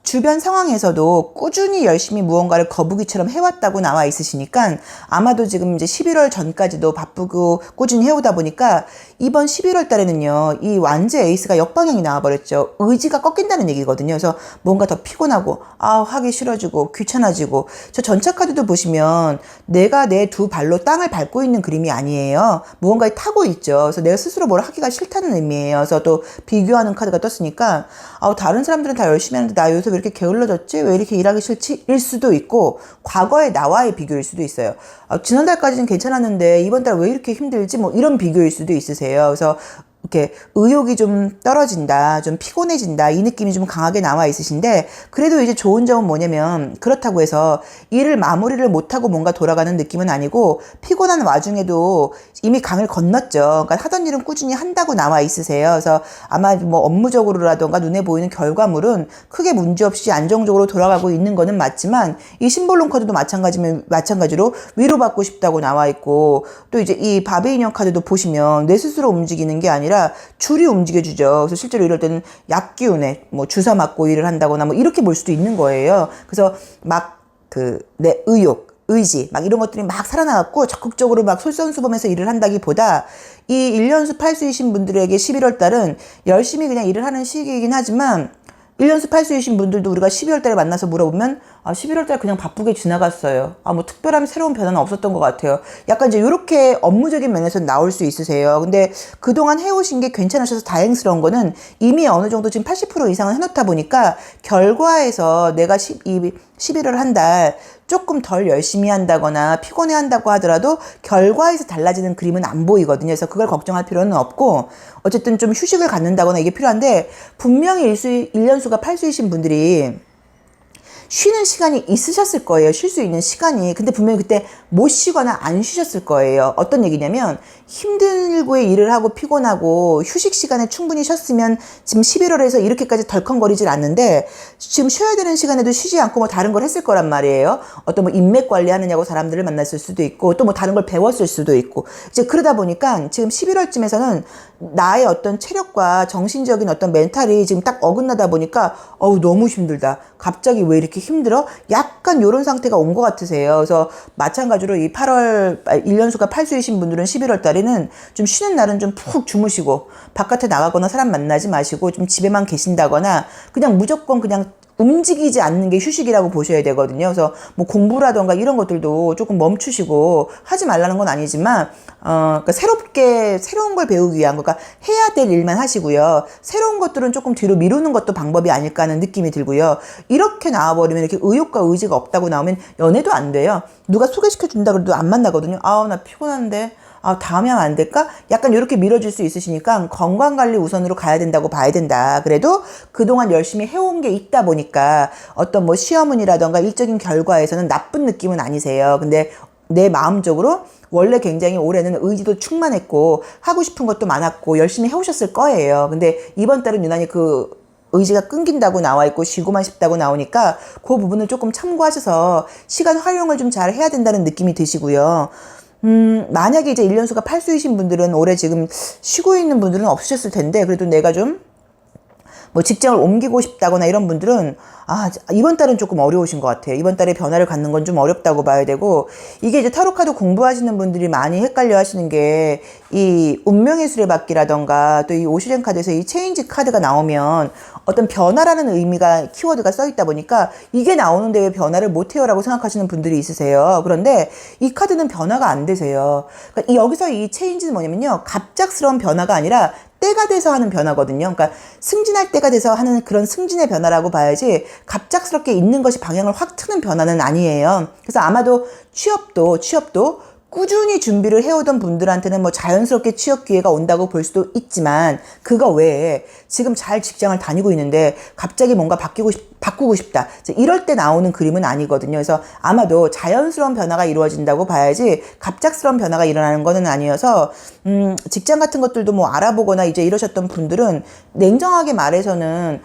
주변 상황에서도 꾸준히 열심히 무언가를 거북이처럼 해왔다고 나와 있으시니까 아마도 지금 이제 11월 전까지도 바쁘고 꾸준히 해오다 보니까 이번 11월 달에는요, 이 완제 에이스가 역방향이 나와버렸죠. 의지가 꺾인다는 얘기거든요. 그래서 뭔가 더 피곤하고, 하기 싫어지고, 귀찮아지고. 저 전차 카드도 보시면 내가 내 두 발로 땅을 밟고 있는 그림이 아니에요. 무언가에 타고 있죠. 그래서 내가 스스로 뭘 하기가 싫다는 의미예요. 그래서 또 비교하는 카드가 떴으니까, 다른 사람들은 다 열심히 하는데 나 요새 왜 이렇게 게을러졌지? 왜 이렇게 일하기 싫지? 일 수도 있고, 과거의 나와의 비교일 수도 있어요. 지난달까지는 괜찮았는데 이번 달 왜 이렇게 힘들지? 뭐 이런 비교일 수도 있으세요. 그래서 이렇게 의욕이 좀 떨어진다, 좀 피곤해진다, 이 느낌이 좀 강하게 나와 있으신데, 그래도 이제 좋은 점은 뭐냐면, 그렇다고 해서 일을 마무리를 못하고 뭔가 돌아가는 느낌은 아니고, 피곤한 와중에도 이미 강을 건넜죠. 그러니까 하던 일은 꾸준히 한다고 나와 있으세요. 그래서 아마 뭐 업무적으로라던가 눈에 보이는 결과물은 크게 문제없이 안정적으로 돌아가고 있는 거는 맞지만, 이 심볼론 카드도 마찬가지로 위로받고 싶다고 나와 있고, 또 이제 이 바비 인형 카드도 보시면 내 스스로 움직이는 게 아니라 줄이 움직여주죠. 그래서 실제로 이럴 때는 약기운에 뭐 주사 맞고 일을 한다거나 뭐 이렇게 볼 수도 있는 거예요. 그래서 막 내 의욕, 의지 막 이런 것들이 막 살아나갖고 적극적으로 막 솔선수범해서 일을 한다기보다 이 1년수 8수이신 분들에게 11월 달은 열심히 그냥 일을 하는 시기이긴 하지만 1년수 8수이신 분들도 우리가 12월 달에 만나서 물어보면 11월 달 그냥 바쁘게 지나갔어요. 뭐 특별한 새로운 변화는 없었던 것 같아요. 약간 이제 이렇게 업무적인 면에서 나올 수 있으세요. 근데 그동안 해오신 게 괜찮으셔서 다행스러운 거는 이미 어느 정도 지금 80% 이상은 해놓다 보니까 결과에서 내가 11월 한 달 조금 덜 열심히 한다거나 피곤해 한다고 하더라도 결과에서 달라지는 그림은 안 보이거든요. 그래서 그걸 걱정할 필요는 없고 어쨌든 좀 휴식을 갖는다거나 이게 필요한데 분명히 1년수가 8수이신 분들이 쉬는 시간이 있으셨을 거예요. 쉴 수 있는 시간이. 근데 분명히 그때 못 쉬거나 안 쉬셨을 거예요. 어떤 얘기냐면 힘들고의 일을 하고 피곤하고 휴식 시간에 충분히 쉬었으면 지금 11월에서 이렇게까지 덜컹거리질 않는데 지금 쉬어야 되는 시간에도 쉬지 않고 뭐 다른 걸 했을 거란 말이에요. 어떤 뭐 인맥 관리하느냐고 사람들을 만났을 수도 있고 또 뭐 다른 걸 배웠을 수도 있고 이제 그러다 보니까 지금 11월쯤에서는 나의 어떤 체력과 정신적인 어떤 멘탈이 지금 딱 어긋나다 보니까 너무 힘들다. 갑자기 왜 이렇게 힘들어? 약간 요런 상태가 온 것 같으세요. 그래서 마찬가지로 이 1년수가 8수이신 분들은 11월 달에 올해는 좀 쉬는 날은 좀 푹 주무시고 바깥에 나가거나 사람 만나지 마시고 좀 집에만 계신다거나 그냥 무조건 그냥 움직이지 않는 게 휴식이라고 보셔야 되거든요. 그래서 뭐 공부라던가 이런 것들도 조금 멈추시고 하지 말라는 건 아니지만, 그러니까 새로운 걸 배우기 위한, 그러니까 해야 될 일만 하시고요. 새로운 것들은 조금 뒤로 미루는 것도 방법이 아닐까 하는 느낌이 들고요. 이렇게 나와버리면 이렇게 의욕과 의지가 없다고 나오면 연애도 안 돼요. 누가 소개시켜준다 그래도 안 만나거든요. 아우, 나 피곤한데. 아, 다음에 하면 안 될까? 약간 이렇게 미뤄질 수 있으시니까 건강관리 우선으로 가야 된다고 봐야 된다. 그래도 그동안 열심히 해온 게 있다 보니까 어떤 뭐 시험운이라던가 일적인 결과에서는 나쁜 느낌은 아니세요. 근데 내 마음적으로 원래 굉장히 올해는 의지도 충만했고 하고 싶은 것도 많았고 열심히 해오셨을 거예요. 근데 이번 달은 유난히 그 의지가 끊긴다고 나와 있고 쉬고만 싶다고 나오니까 그 부분을 조금 참고하셔서 시간 활용을 좀 잘 해야 된다는 느낌이 드시고요. 만약에 이제 1년수가 팔수이신 분들은 올해 지금 쉬고 있는 분들은 없으셨을 텐데, 그래도 내가 좀 뭐 직장을 옮기고 싶다거나 이런 분들은 이번 달은 조금 어려우신 것 같아요. 이번 달에 변화를 갖는 건 좀 어렵다고 봐야 되고, 이게 이제 타로카드 공부하시는 분들이 많이 헷갈려 하시는 게 이 운명의 수레바퀴라던가 또 이 오시젠 카드에서 이 체인지 카드가 나오면 어떤 변화라는 의미가 키워드가 써 있다 보니까 이게 나오는데 왜 변화를 못 해요라고 생각하시는 분들이 있으세요. 그런데 이 카드는 변화가 안 되세요. 그러니까 여기서 이 체인지는 뭐냐면요, 갑작스러운 변화가 아니라 때가 돼서 하는 변화거든요. 그러니까 승진할 때가 돼서 하는 그런 승진의 변화라고 봐야지 갑작스럽게 있는 것이 방향을 확 트는 변화는 아니에요. 그래서 아마도 취업도 꾸준히 준비를 해오던 분들한테는 뭐 자연스럽게 취업 기회가 온다고 볼 수도 있지만, 그거 외에 지금 잘 직장을 다니고 있는데 갑자기 뭔가 바꾸고 싶다, 이럴 때 나오는 그림은 아니거든요. 그래서 아마도 자연스러운 변화가 이루어진다고 봐야지 갑작스러운 변화가 일어나는 거는 아니어서, 직장 같은 것들도 뭐 알아보거나 이제 이러셨던 분들은 냉정하게 말해서는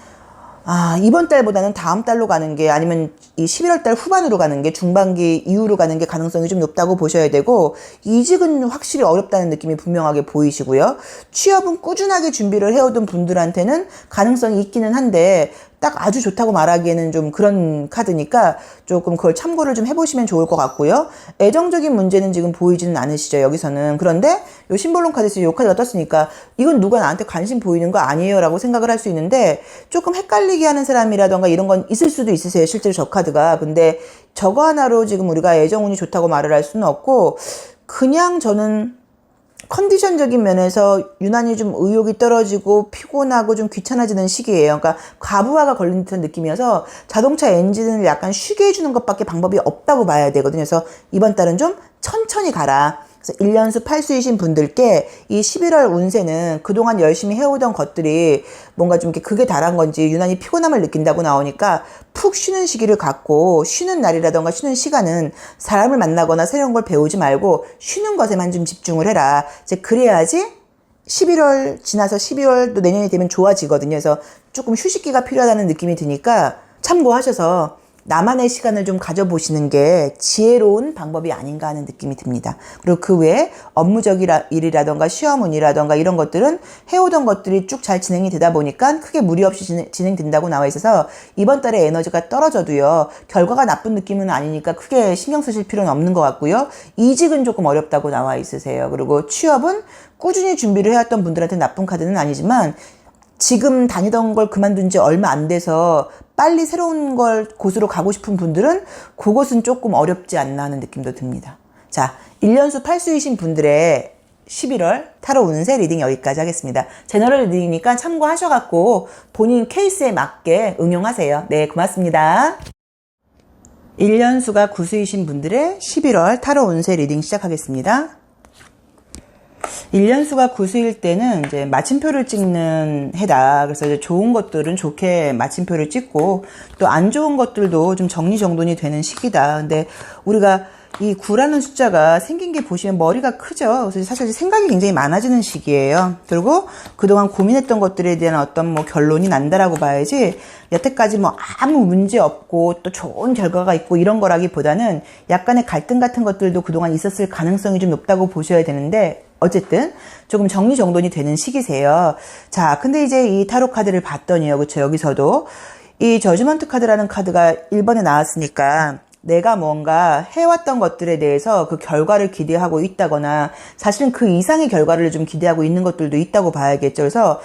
이번 달보다는 다음 달로 가는 게, 아니면 이 11월 달 후반으로 가는 게, 중반기 이후로 가는 게 가능성이 좀 높다고 보셔야 되고, 이직은 확실히 어렵다는 느낌이 분명하게 보이시고요. 취업은 꾸준하게 준비를 해오던 분들한테는 가능성이 있기는 한데 딱 아주 좋다고 말하기에는 좀 그런 카드니까 조금 그걸 참고를 좀 해보시면 좋을 것 같고요. 애정적인 문제는 지금 보이지는 않으시죠, 여기서는. 그런데 요 심볼론 카드에서 요 카드가 떴으니까 이건 누가 나한테 관심 보이는 거 아니에요 라고 생각을 할 수 있는데, 조금 헷갈리게 하는 사람이라던가 이런 건 있을 수도 있으세요, 실제로 저 카드가. 근데 저거 하나로 지금 우리가 애정운이 좋다고 말을 할 수는 없고, 그냥 저는 컨디션적인 면에서 유난히 좀 의욕이 떨어지고 피곤하고 좀 귀찮아지는 시기예요. 그러니까 과부하가 걸린 듯한 느낌이어서 자동차 엔진을 약간 쉬게 해주는 것밖에 방법이 없다고 봐야 되거든요. 그래서 이번 달은 좀 천천히 가라. 그래서 1년수 8수이신 분들께 이 11월 운세는 그동안 열심히 해오던 것들이 뭔가 좀 이렇게 극에 달한 건지 유난히 피곤함을 느낀다고 나오니까 푹 쉬는 시기를 갖고, 쉬는 날이라던가 쉬는 시간은 사람을 만나거나 새로운 걸 배우지 말고 쉬는 것에만 좀 집중을 해라. 이제 그래야지 11월 지나서 12월 또 내년이 되면 좋아지거든요. 그래서 조금 휴식기가 필요하다는 느낌이 드니까 참고하셔서 나만의 시간을 좀 가져보시는 게 지혜로운 방법이 아닌가 하는 느낌이 듭니다. 그리고 그 외에 업무적 일이라던가 시험운이라던가 이런 것들은 해오던 것들이 쭉 잘 진행이 되다 보니까 크게 무리 없이 진행된다고 나와 있어서 이번 달에 에너지가 떨어져도요, 결과가 나쁜 느낌은 아니니까 크게 신경 쓰실 필요는 없는 것 같고요. 이직은 조금 어렵다고 나와 있으세요. 그리고 취업은 꾸준히 준비를 해왔던 분들한테 나쁜 카드는 아니지만, 지금 다니던 걸 그만둔 지 얼마 안 돼서 빨리 새로운 곳으로 가고 싶은 분들은 그것은 조금 어렵지 않나 하는 느낌도 듭니다. 자, 1년수 8수이신 분들의 11월 타로 운세 리딩 여기까지 하겠습니다. 제너럴 리딩이니까 참고하셔갖고 본인 케이스에 맞게 응용하세요. 네, 고맙습니다. 1년수가 9수이신 분들의 11월 타로 운세 리딩 시작하겠습니다. 1년수가 9수일 때는 이제 마침표를 찍는 해다. 그래서 이제 좋은 것들은 좋게 마침표를 찍고, 또 안 좋은 것들도 좀 정리정돈이 되는 시기다. 근데 우리가 이 9라는 숫자가 생긴 게 보시면 머리가 크죠. 그래서 사실 생각이 굉장히 많아지는 시기예요. 그리고 그동안 고민했던 것들에 대한 어떤 뭐 결론이 난다라고 봐야지, 여태까지 뭐 아무 문제 없고 또 좋은 결과가 있고 이런 거라기보다는 약간의 갈등 같은 것들도 그동안 있었을 가능성이 좀 높다고 보셔야 되는데, 어쨌든 조금 정리정돈이 되는 시기세요. 자, 근데 이제 이 타로 카드를 봤더니요, 그쵸, 여기서도 이 저지먼트 카드라는 카드가 1번에 나왔으니까 내가 뭔가 해왔던 것들에 대해서 그 결과를 기대하고 있다거나 사실은 그 이상의 결과를 좀 기대하고 있는 것들도 있다고 봐야겠죠. 그래서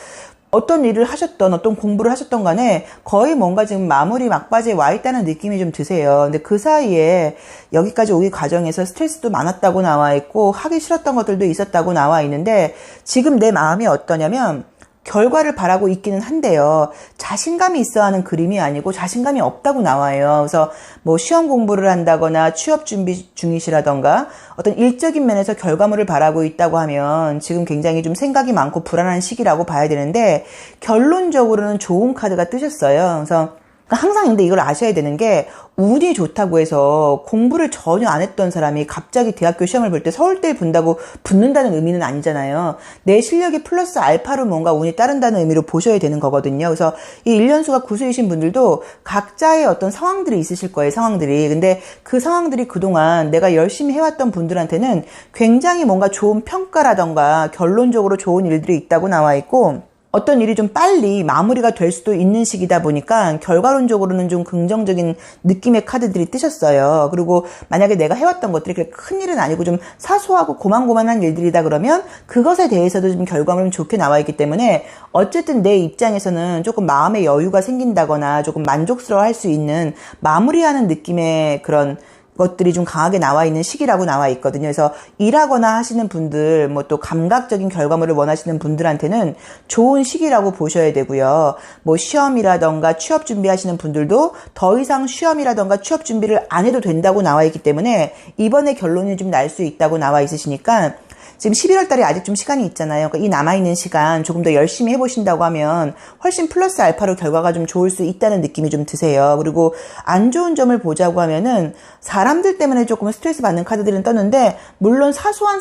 어떤 일을 하셨던 어떤 공부를 하셨던 간에 거의 뭔가 지금 마무리 막바지에 와 있다는 느낌이 좀 드세요. 근데 그 사이에 여기까지 오기 과정에서 스트레스도 많았다고 나와 있고 하기 싫었던 것들도 있었다고 나와 있는데 지금 내 마음이 어떠냐면 결과를 바라고 있기는 한데요. 자신감이 있어 하는 그림이 아니고 자신감이 없다고 나와요. 그래서 뭐 시험 공부를 한다거나 취업 준비 중이시라던가 어떤 일적인 면에서 결과물을 바라고 있다고 하면 지금 굉장히 좀 생각이 많고 불안한 시기라고 봐야 되는데 결론적으로는 좋은 카드가 뜨셨어요. 그래서 항상 근데 이걸 아셔야 되는 게 운이 좋다고 해서 공부를 전혀 안 했던 사람이 갑자기 대학교 시험을 볼 때 서울대에 붙는다고 붙는다는 의미는 아니잖아요. 내 실력이 플러스 알파로 뭔가 운이 따른다는 의미로 보셔야 되는 거거든요. 그래서 이 1년수가 구수이신 분들도 각자의 어떤 상황들이 있으실 거예요. 상황들이. 근데 그 상황들이 그동안 내가 열심히 해왔던 분들한테는 굉장히 뭔가 좋은 평가라던가 결론적으로 좋은 일들이 있다고 나와 있고 어떤 일이 좀 빨리 마무리가 될 수도 있는 시기다 보니까 결과론적으로는 좀 긍정적인 느낌의 카드들이 뜨셨어요. 그리고 만약에 내가 해왔던 것들이 그렇게 큰일은 아니고 좀 사소하고 고만고만한 일들이다 그러면 그것에 대해서도 좀 결과물은 좋게 나와 있기 때문에 어쨌든 내 입장에서는 조금 마음의 여유가 생긴다거나 조금 만족스러워할 수 있는 마무리하는 느낌의 그런 것들이 좀 강하게 나와 있는 시기라고 나와 있거든요. 그래서 일하거나 하시는 분들, 뭐 또 감각적인 결과물을 원하시는 분들한테는 좋은 시기라고 보셔야 되고요. 뭐 시험이라던가 취업 준비하시는 분들도 더 이상 시험이라던가 취업 준비를 안 해도 된다고 나와 있기 때문에 이번에 결론이 좀 날 수 있다고 나와 있으시니까 지금 11월 달에 아직 좀 시간이 있잖아요. 그러니까 이 남아있는 시간 조금 더 열심히 해보신다고 하면 훨씬 플러스 알파로 결과가 좀 좋을 수 있다는 느낌이 좀 드세요. 그리고 안 좋은 점을 보자고 하면은 사람들 때문에 조금 스트레스 받는 카드들은 떴는데 물론 사소한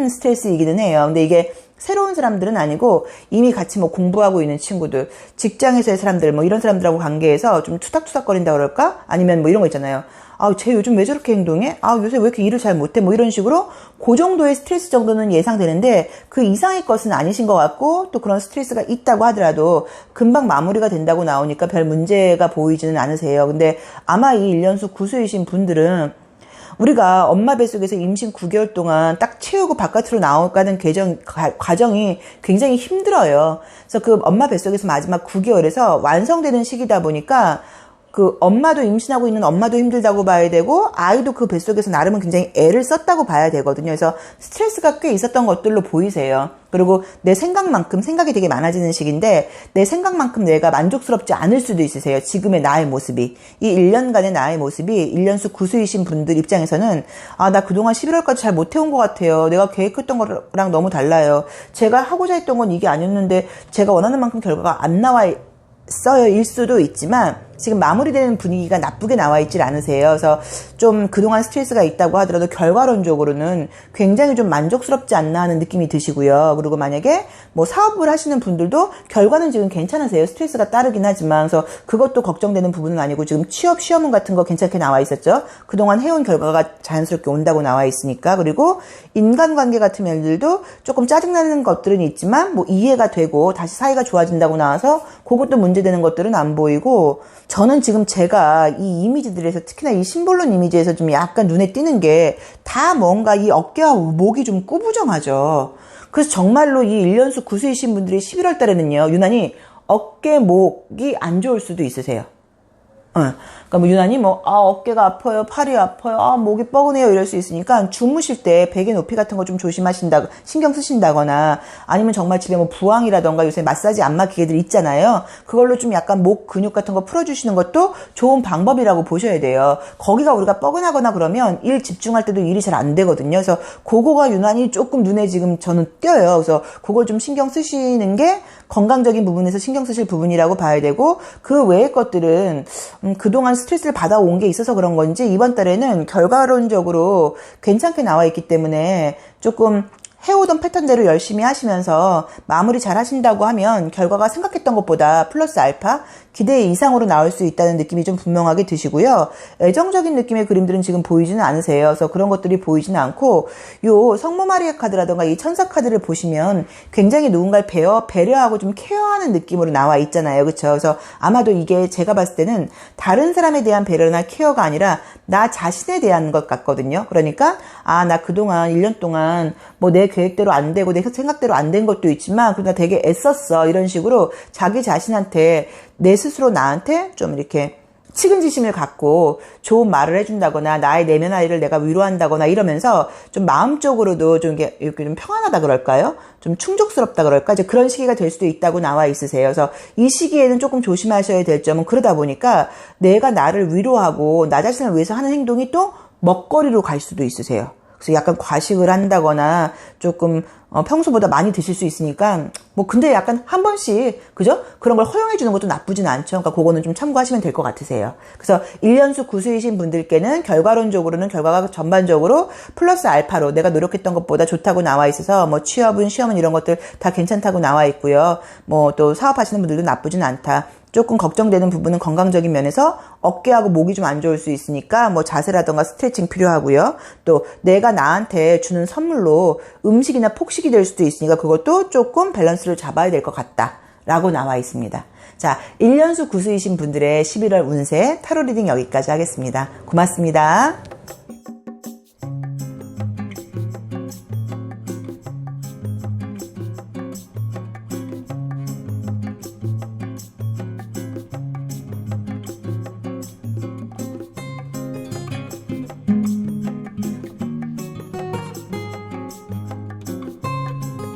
스트레스이기는 해요. 근데 이게 새로운 사람들은 아니고 이미 같이 뭐 공부하고 있는 친구들, 직장에서의 사람들, 뭐 이런 사람들하고 관계에서 좀 투닥투닥거린다 그럴까? 아니면 뭐 이런 거 있잖아요. 아, 쟤 요즘 왜 저렇게 행동해? 아, 요새 왜 이렇게 일을 잘 못해? 뭐 이런 식으로 그 정도의 스트레스 정도는 예상되는데 그 이상의 것은 아니신 것 같고 또 그런 스트레스가 있다고 하더라도 금방 마무리가 된다고 나오니까 별 문제가 보이지는 않으세요. 근데 아마 이 1년수 구수이신 분들은 우리가 엄마 뱃속에서 임신 9개월 동안 딱 채우고 바깥으로 나오가는 과정이 굉장히 힘들어요. 그래서 그 엄마 뱃속에서 마지막 9개월에서 완성되는 시기다 보니까 그 엄마도 임신하고 있는 엄마도 힘들다고 봐야 되고 아이도 그 뱃속에서 나름은 굉장히 애를 썼다고 봐야 되거든요. 그래서 스트레스가 꽤 있었던 것들로 보이세요. 그리고 내 생각만큼 생각이 되게 많아지는 시기인데 내 생각만큼 내가 만족스럽지 않을 수도 있으세요. 지금의 나의 모습이. 이 1년간의 나의 모습이 1년수 구수이신 분들 입장에서는 아, 나 그동안 11월까지 잘 못해온 것 같아요. 내가 계획했던 거랑 너무 달라요. 제가 하고자 했던 건 이게 아니었는데 제가 원하는 만큼 결과가 안 나와 써요 일 수도 있지만 지금 마무리되는 분위기가 나쁘게 나와 있질 않으세요. 그래서 좀 그동안 스트레스가 있다고 하더라도 결과론적으로는 굉장히 좀 만족스럽지 않나 하는 느낌이 드시고요. 그리고 만약에 뭐 사업을 하시는 분들도 결과는 지금 괜찮으세요. 스트레스가 따르긴 하지만 그래서 그것도 걱정되는 부분은 아니고 지금 취업 시험문 같은 거 괜찮게 나와 있었죠. 그동안 해온 결과가 자연스럽게 온다고 나와 있으니까. 그리고 인간관계 같은 면들도 조금 짜증나는 것들은 있지만 뭐 이해가 되고 다시 사이가 좋아진다고 나와서 그것도 문제되는 것들은 안 보이고 저는 지금 제가 이 이미지들에서 특히나 이 심볼론 이미지에서 좀 약간 눈에 띄는 게 다 뭔가 이 어깨와 목이 좀 꾸부정하죠. 그래서 정말로 이 1년수 구수이신 분들이 11월 달에는요, 유난히 어깨, 목이 안 좋을 수도 있으세요. 그러니까 뭐 유난히 어깨가 아파요, 팔이 아파요, 목이 뻐근해요 이럴 수 있으니까 주무실 때 베개 높이 같은 거 좀 신경 쓰신다거나 아니면 정말 집에 뭐 부항이라던가 요새 마사지 안마 기계들 있잖아요. 그걸로 좀 약간 목 근육 같은 거 풀어주시는 것도 좋은 방법이라고 보셔야 돼요. 거기가 우리가 뻐근하거나 그러면 일 집중할 때도 일이 잘 안 되거든요. 그래서 그거가 유난히 조금 눈에 지금 저는 띄어요. 그래서 그걸 좀 신경 쓰시는 게 건강적인 부분에서 신경 쓰실 부분이라고 봐야 되고 그 외의 것들은 그동안 스트레스를 받아온 게 있어서 그런 건지 이번 달에는 결과론적으로 괜찮게 나와 있기 때문에 조금 해오던 패턴대로 열심히 하시면서 마무리 잘 하신다고 하면 결과가 생각했던 것보다 플러스 알파 기대 이상으로 나올 수 있다는 느낌이 좀 분명하게 드시고요. 애정적인 느낌의 그림들은 지금 보이지는 않으세요. 그래서 그런 것들이 보이지는 않고 요 성모 마리아 카드라던가 이 천사 카드를 보시면 굉장히 누군가를 배려하고 좀 케어하는 느낌으로 나와 있잖아요. 그렇죠? 그래서 아마도 이게 제가 봤을 때는 다른 사람에 대한 배려나 케어가 아니라 나 자신에 대한 것 같거든요. 그러니까 나 그동안 1년 동안 뭐 내 계획대로 안 되고 내 생각대로 안 된 것도 있지만 그러니까 되게 애썼어. 이런 식으로 자기 자신한테 내 스스로 나한테 좀 이렇게 측은지심을 갖고 좋은 말을 해준다거나 나의 내면 아이를 내가 위로한다거나 이러면서 좀 마음적으로도 좀 이렇게 좀 평안하다 그럴까요? 좀 충족스럽다 그럴까? 이제 그런 시기가 될 수도 있다고 나와 있으세요. 그래서 이 시기에는 조금 조심하셔야 될 점은 그러다 보니까 내가 나를 위로하고 나 자신을 위해서 하는 행동이 또 먹거리로 갈 수도 있으세요. 그래서 약간 과식을 한다거나 조금 평소보다 많이 드실 수 있으니까 뭐 근데 약간 한 번씩 그죠? 그런 걸 허용해 주는 것도 나쁘진 않죠. 그러니까 그거는 좀 참고하시면 될 것 같으세요. 그래서 1년수 구수이신 분들께는 결과론적으로는 결과가 전반적으로 플러스 알파로 내가 노력했던 것보다 좋다고 나와 있어서 뭐 취업은 시험은 이런 것들 다 괜찮다고 나와 있고요. 뭐 또 사업하시는 분들도 나쁘진 않다. 조금 걱정되는 부분은 건강적인 면에서 어깨하고 목이 좀 안 좋을 수 있으니까 뭐 자세라던가 스트레칭 필요하고요. 또 내가 나한테 주는 선물로 음식이나 폭식이 될 수도 있으니까 그것도 조금 밸런스를 잡아야 될 것 같다 라고 나와 있습니다. 자, 1년수 구수이신 분들의 11월 운세 타로 리딩 여기까지 하겠습니다. 고맙습니다.